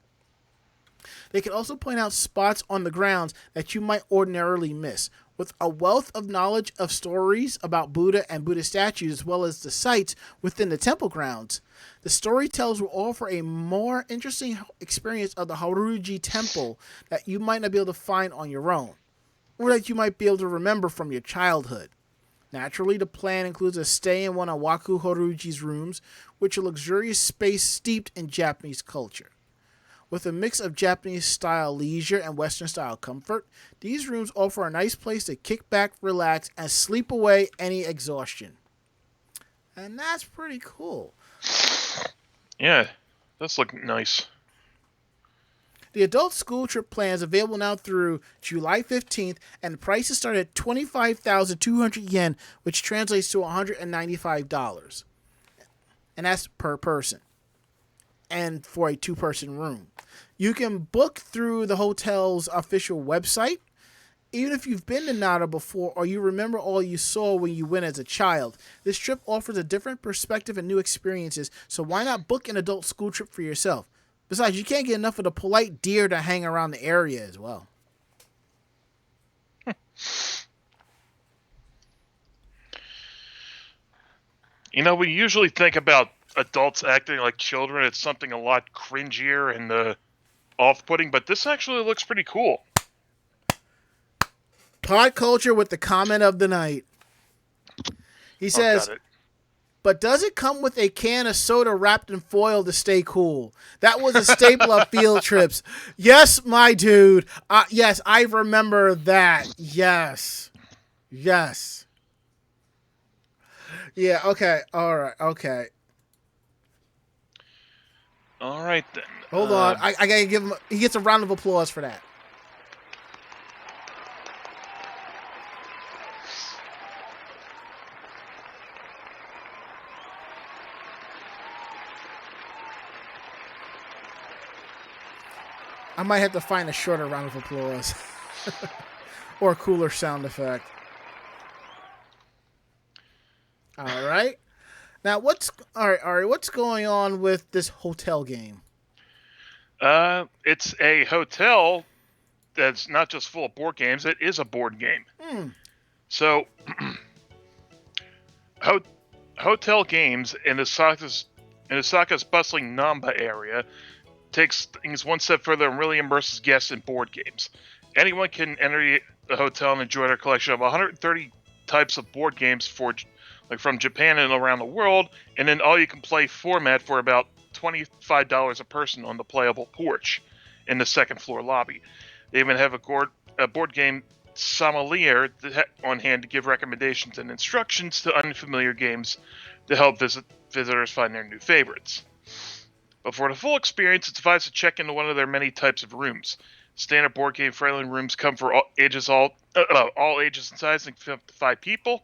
They can also point out spots on the grounds that you might ordinarily miss. With a wealth of knowledge of stories about Buddha and Buddhist statues, as well as the sites within the temple grounds, the storytellers will offer a more interesting experience of the Horyuji Temple that you might not be able to find on your own, or that you might be able to remember from your childhood. Naturally, the plan includes a stay in one of Waku Horyuji's rooms, which is a luxurious space steeped in Japanese culture. With a mix of Japanese-style leisure and Western-style comfort, these rooms offer a nice place to kick back, relax, and sleep away any exhaustion. And that's pretty cool. Yeah, that's looking nice. The adult school trip plan is available now through July 15th, and the prices start at 25,200 yen, which translates to $195. And that's per person, and for a two-person room. You can book through the hotel's official website. Even if you've been to Nara before or you remember all you saw when you went as a child, this trip offers a different perspective and new experiences, so why not book an adult school trip for yourself? Besides, you can't get enough of the polite deer to hang around the area as well. You know, we usually think about adults acting like children. It's something a lot cringier and off-putting, but this actually looks pretty cool. Pod culture with the comment of the night. He says, but does it come with a can of soda wrapped in foil to stay cool? That was a staple of field trips. Yes, my dude. Yes, I remember that. Yes. Yes. Yeah, okay. All right. Okay. All right, then. Hold on. I got to give him... He gets a round of applause for that. I might have to find a shorter round of applause. Or a cooler sound effect. All right. Now, what's going on with this hotel game? It's a hotel that's not just full of board games. It is a board game. So, hotel games in Osaka's bustling Namba area takes things one step further and really immerses guests in board games. Anyone can enter the hotel and enjoy their collection of 130 types of board games from Japan and around the world, and then all-you-can-play format for about $25 a person on the playable porch in the second-floor lobby. They even have a board game sommelier on hand to give recommendations and instructions to unfamiliar games to help visitors find their new favorites. But for the full experience, it's advised to check into one of their many types of rooms. Standard board game friendly rooms come for all ages and sizes, and up to 5 people.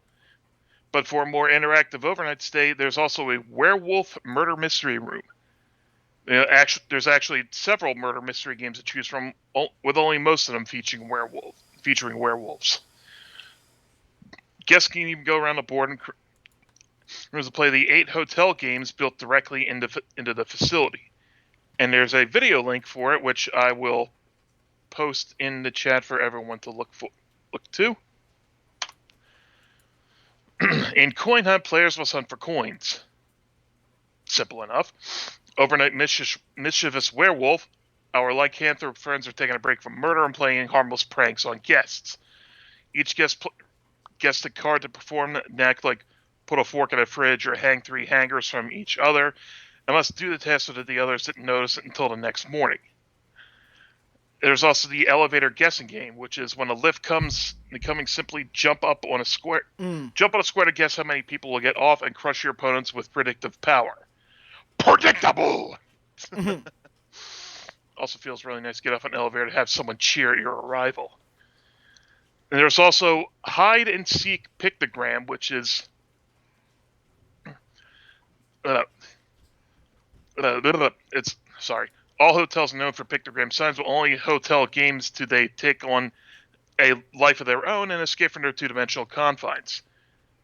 But for a more interactive overnight stay, there's also a werewolf murder mystery room. There's actually several murder mystery games to choose from, with only most of them featuring werewolves. Guests can even go around the board and rooms to play the 8 hotel games built directly into the facility. And there's a video link for it, which I will post in the chat for everyone to look to. In Coin Hunt, players must hunt for coins. Simple enough. Overnight mischievous werewolf, our lycanthrope friends are taking a break from murder and playing harmless pranks on guests. Each guest gets a card to perform an act like put a fork in a fridge or hang 3 hangers from each other, and must do the task so that the others didn't notice it until the next morning. There's also the elevator guessing game, which is when a lift comes, simply jump on a square to guess how many people will get off and crush your opponents with predictive power. Predictable! Also feels really nice to get off an elevator to have someone cheer at your arrival. And there's also hide and seek pictogram, which is all hotels are known for pictogram signs, but only hotel games do they take on a life of their own and escape from their 2-dimensional confines.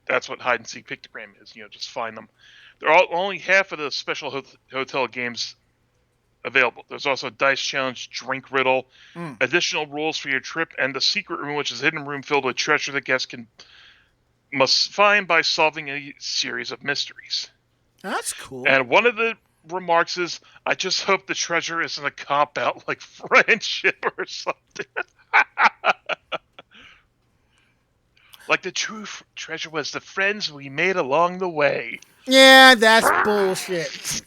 That's what hide and seek pictogram is. Just find them. There are only half of the special hotel games available. There's also a dice challenge, drink riddle, additional rules for your trip, and the secret room, which is a hidden room filled with treasure that guests must find by solving a series of mysteries. That's cool. And one of the remarks is, I just hope the treasure isn't a cop-out like friendship or something. Like the true treasure was the friends we made along the way. Yeah, that's bullshit.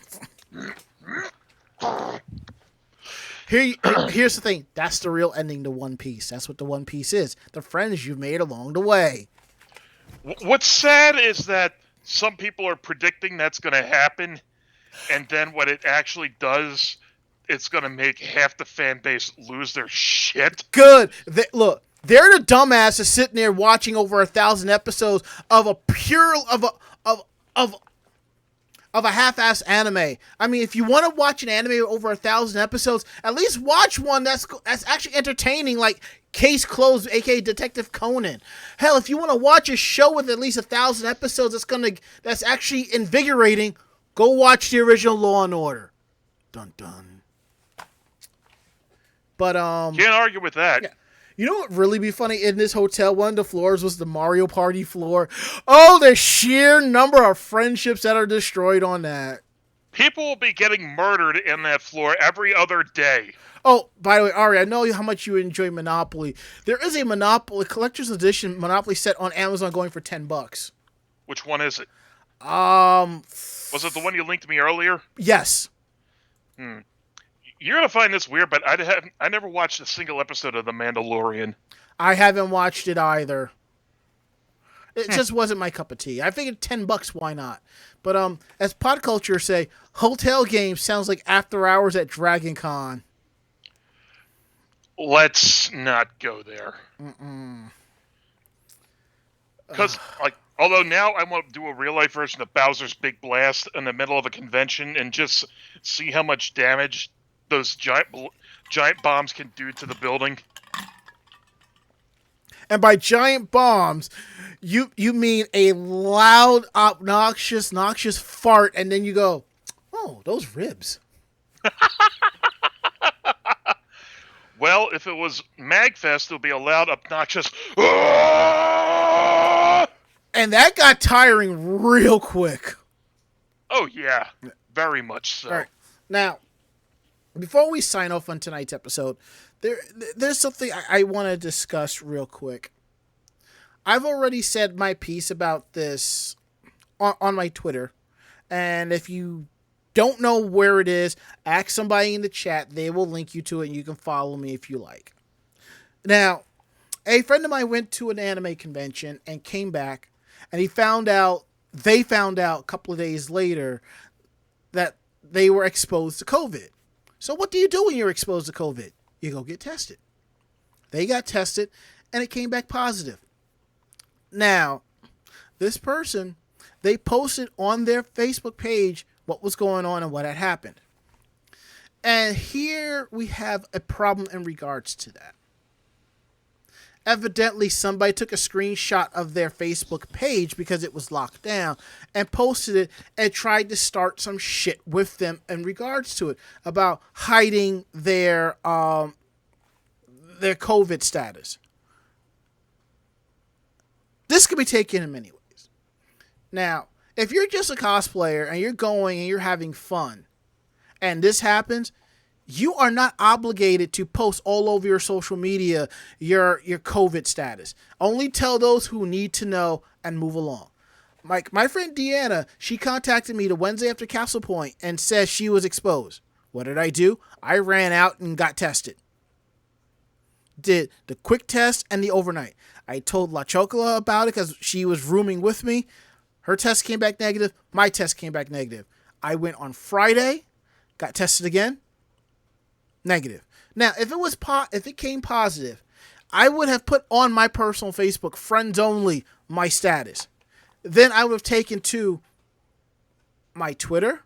Here's the thing. That's the real ending to One Piece. That's what the One Piece is. The friends you made along the way. What's sad is that some people are predicting that's going to happen, and then when it actually does, it's gonna make half the fan base lose their shit. Good. Look, they're the dumbasses sitting there watching over 1,000 episodes of a pure of a half-ass anime. I mean, if you want to watch an anime over 1,000 episodes, at least watch one that's actually entertaining, like Case Closed, aka Detective Conan. Hell, if you want to watch a show with at least 1,000 episodes that's actually invigorating, go watch the original Law and Order. Dun dun. But Can't argue with that. Yeah. You know what would really be funny? In this hotel, one of the floors was the Mario Party floor. Oh, the sheer number of friendships that are destroyed on that. People will be getting murdered in that floor every other day. Oh, by the way, Ari, I know how much you enjoy Monopoly. There is a Monopoly collector's edition Monopoly set on Amazon going for $10. Which one is it? Was it the one you linked to me earlier? Yes. You're gonna find this weird, but I never watched a single episode of The Mandalorian. I haven't watched it either. It just wasn't my cup of tea. I figured $10, why not? But as Pod Culture say, hotel game sounds like after hours at Dragon Con. Let's not go there. Because, although now I want to do a real-life version of Bowser's Big Blast in the middle of a convention and just see how much damage those giant bombs can do to the building. And by giant bombs, you mean a loud, obnoxious, noxious fart, and then you go, oh, those ribs. Well, if it was MagFest, it would be a loud, obnoxious... And that got tiring real quick. Oh, yeah. Very much so. All right. Now, before we sign off on tonight's episode, there's something I want to discuss real quick. I've already said my piece about this on my Twitter. And if you don't know where it is, ask somebody in the chat. They will link you to it, and you can follow me if you like. Now, a friend of mine went to an anime convention and came back, and they found out a couple of days later that they were exposed to COVID. So what do you do when you're exposed to COVID? You go get tested. They got tested, and it came back positive. Now, this person, they posted on their Facebook page what was going on and what had happened. And here we have a problem in regards to that. Evidently, somebody took a screenshot of their Facebook page because it was locked down and posted it and tried to start some shit with them in regards to it about hiding their COVID status. This could be taken in many ways. Now, if you're just a cosplayer and you're going and you're having fun and this happens, you are not obligated to post all over your social media your COVID status. Only tell those who need to know and move along. My friend Deanna, she contacted me the Wednesday after Castle Point and said she was exposed. What did I do? I ran out and got tested. Did the quick test and the overnight. I told La Chocola about it because she was rooming with me. Her test came back negative. My test came back negative. I went on Friday, got tested again. Negative. Now, if it came positive, I would have put on my personal Facebook, friends only, my status. Then I would have taken to my Twitter,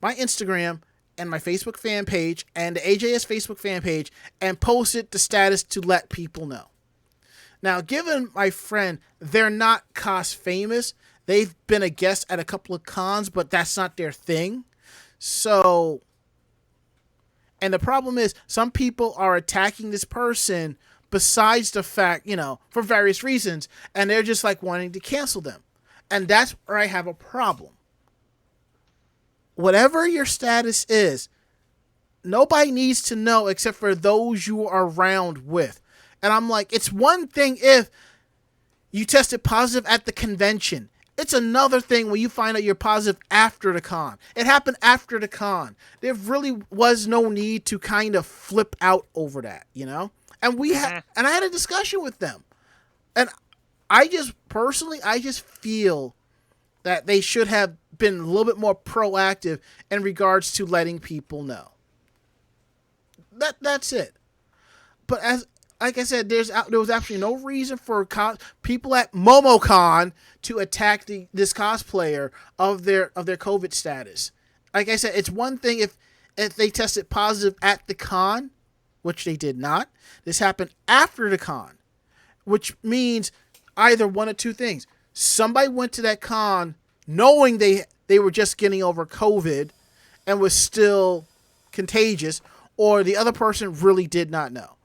my Instagram, and my Facebook fan page, and the AJS Facebook fan page, and posted the status to let people know. Now, given my friend, they're not cos famous. They've been a guest at a couple of cons, but that's not their thing. So... And the problem is, some people are attacking this person besides the fact, for various reasons, and they're just like wanting to cancel them. And that's where I have a problem. Whatever your status is, nobody needs to know except for those you are around with. And I'm like, it's one thing if you tested positive at the convention. It's another thing when you find out you're positive after the con. It happened after the con. There really was no need to kind of flip out over that, And I had a discussion with them. And I just feel that they should have been a little bit more proactive in regards to letting people know. That's it. But like I said, there was absolutely no reason for people at MomoCon to attack this cosplayer of their COVID status. Like I said, it's one thing if they tested positive at the con, which they did not. This happened after the con, which means either one of two things. Somebody went to that con knowing they were just getting over COVID and was still contagious, or the other person really did not know.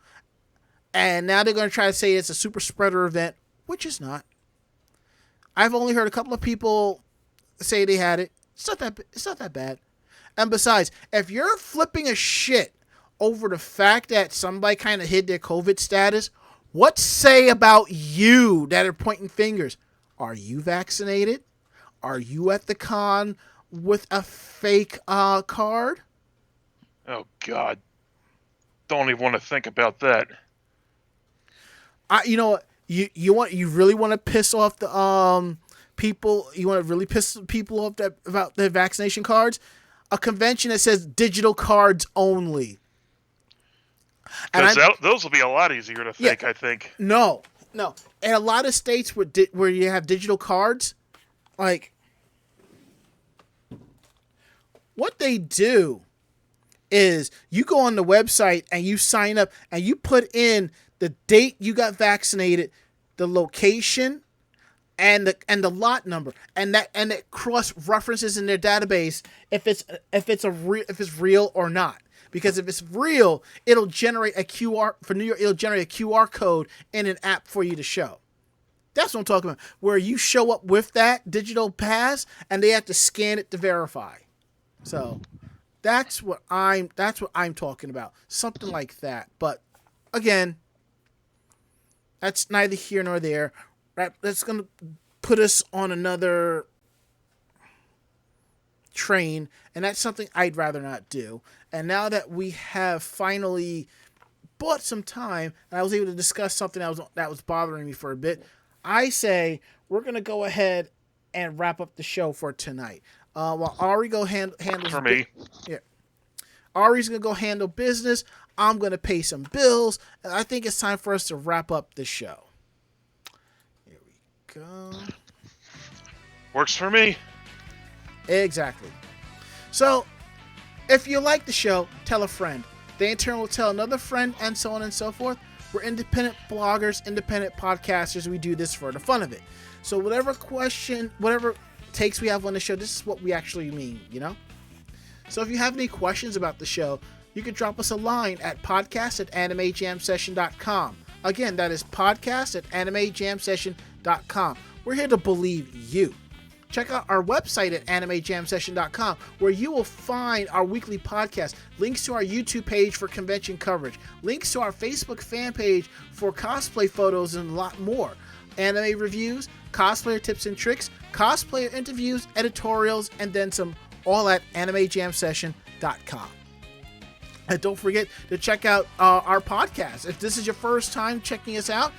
And now they're going to try to say it's a super spreader event, which is not. I've only heard a couple of people say they had it. It's not that bad. And besides, if you're flipping a shit over the fact that somebody kind of hid their COVID status, what say about you that are pointing fingers? Are you vaccinated? Are you at the con with a fake card? Oh, God. Don't even want to think about that. You know what? You really want to piss off the people? You want to really piss people off about their vaccination cards? A convention that says digital cards only. Because those will be a lot easier to fake, I think. No. In a lot of states where you have digital cards, like, what they do is you go on the website and you sign up and you put in the date you got vaccinated, the location, and the lot number, and it cross references in their database if it's real or not. Because if it's real, it'll generate a QR for New York. It'll generate a QR code in an app for you to show. That's what I'm talking about. Where you show up with that digital pass and they have to scan it to verify. So that's what I'm talking about. Something like that. But again, that's neither here nor there. Right? That's going to put us on another train, and that's something I'd rather not do. And now that we have finally bought some time, and I was able to discuss something that was bothering me for a bit, I say we're going to go ahead and wrap up the show for tonight. While Ari handles for me. Yeah. Ari's going to go handle business. I'm going to pay some bills, and I think it's time for us to wrap up the show. Here we go. Works for me. Exactly. So, if you like the show, tell a friend. They in turn will tell another friend, and so on and so forth. We're independent bloggers, independent podcasters. We do this for the fun of it. So whatever takes we have on the show, this is what we actually mean, you know? So if you have any questions about the show, you can drop us a line at podcast@animejamsession.com. Again, that is podcast@animejamsession.com. We're here to believe you. Check out our website at animejamsession.com, where you will find our weekly podcast, links to our YouTube page for convention coverage, links to our Facebook fan page for cosplay photos, and a lot more. Anime reviews, cosplayer tips and tricks, cosplayer interviews, editorials, and then some, all at animejamsession.com. And don't forget to check out our podcast. If this is your first time checking us out,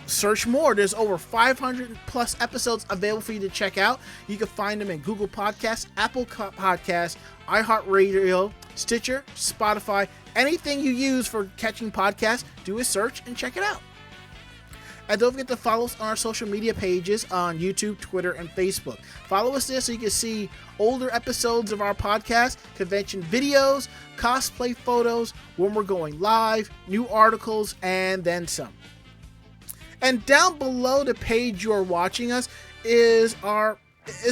search more. There's over 500 plus episodes available for you to check out. You can find them in Google Podcasts, Apple Podcasts, iHeartRadio, Stitcher, Spotify, anything you use for catching podcasts. Do a search and check it out. And don't forget to follow us on our social media pages on YouTube, Twitter, and Facebook. Follow us there so you can see older episodes of our podcast, convention videos, cosplay photos, when we're going live, new articles, and then some. And down below the page you're watching us is a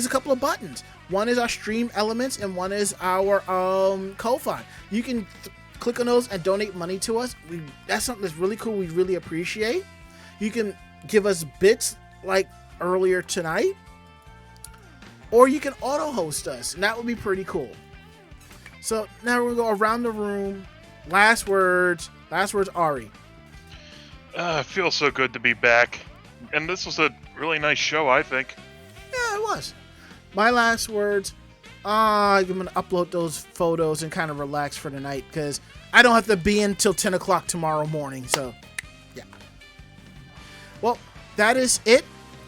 couple of buttons. One is our stream elements, and one is our Ko-Fi. You can click on those and donate money to us. That's something that's really cool. We really appreciate. You can give us bits like earlier tonight, or you can auto-host us, and that would be pretty cool. So now we're going to go around the room. Last words, Ari. It feels so good to be back. And this was a really nice show, I think. Yeah, it was. My last words, I'm going to upload those photos and kind of relax for the night, because I don't have to be in till 10 o'clock tomorrow morning, so yeah. Well, that is it.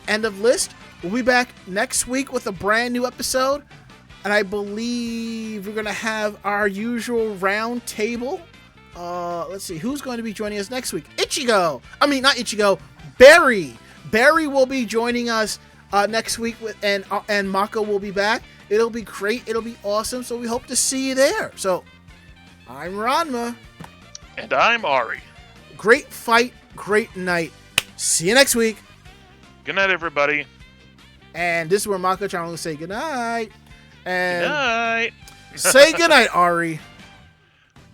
End of list. We'll be back next week with a brand new episode, and I believe we're going to have our usual round table let's see, who's going to be joining us next week? Ichigo! I mean, not Ichigo, Barry! Barry will be joining us next week, and Mako will be back. It'll be great. It'll be awesome. So we hope to see you there. So, I'm Ranma. And I'm Ari. Great fight, great night. See you next week. Good night, everybody. And this is where Mako-chan will say good night. And Good night. say good night, Ari.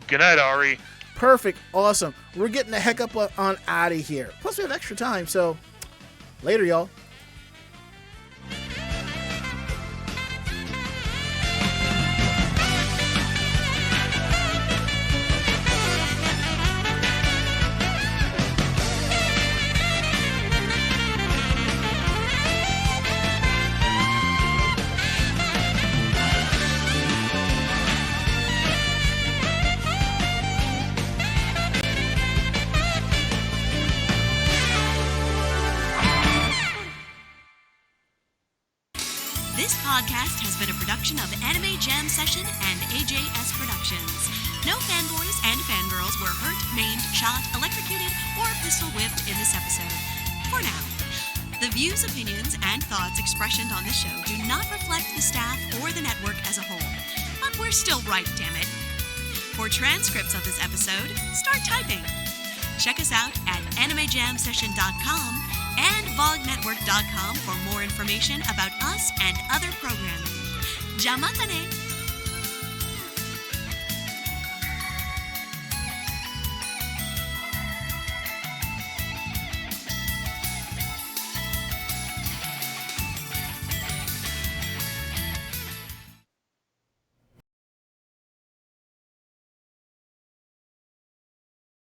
Good night, Ari. Perfect. Awesome. We're getting the heck up on out of here. Plus, we have extra time. So, later, y'all. This podcast has been a production of Anime Jam Session and AJS Productions. No fanboys and fangirls were hurt, maimed, shot, electrocuted, or pistol whipped in this episode. For now. The views, opinions, and thoughts expressed on this show do not reflect the staff or the network as a whole. But we're still right, damn it. For transcripts of this episode, start typing. Check us out at animejamsession.com and vognetwork.com for more information about us and other programming. Jamatane!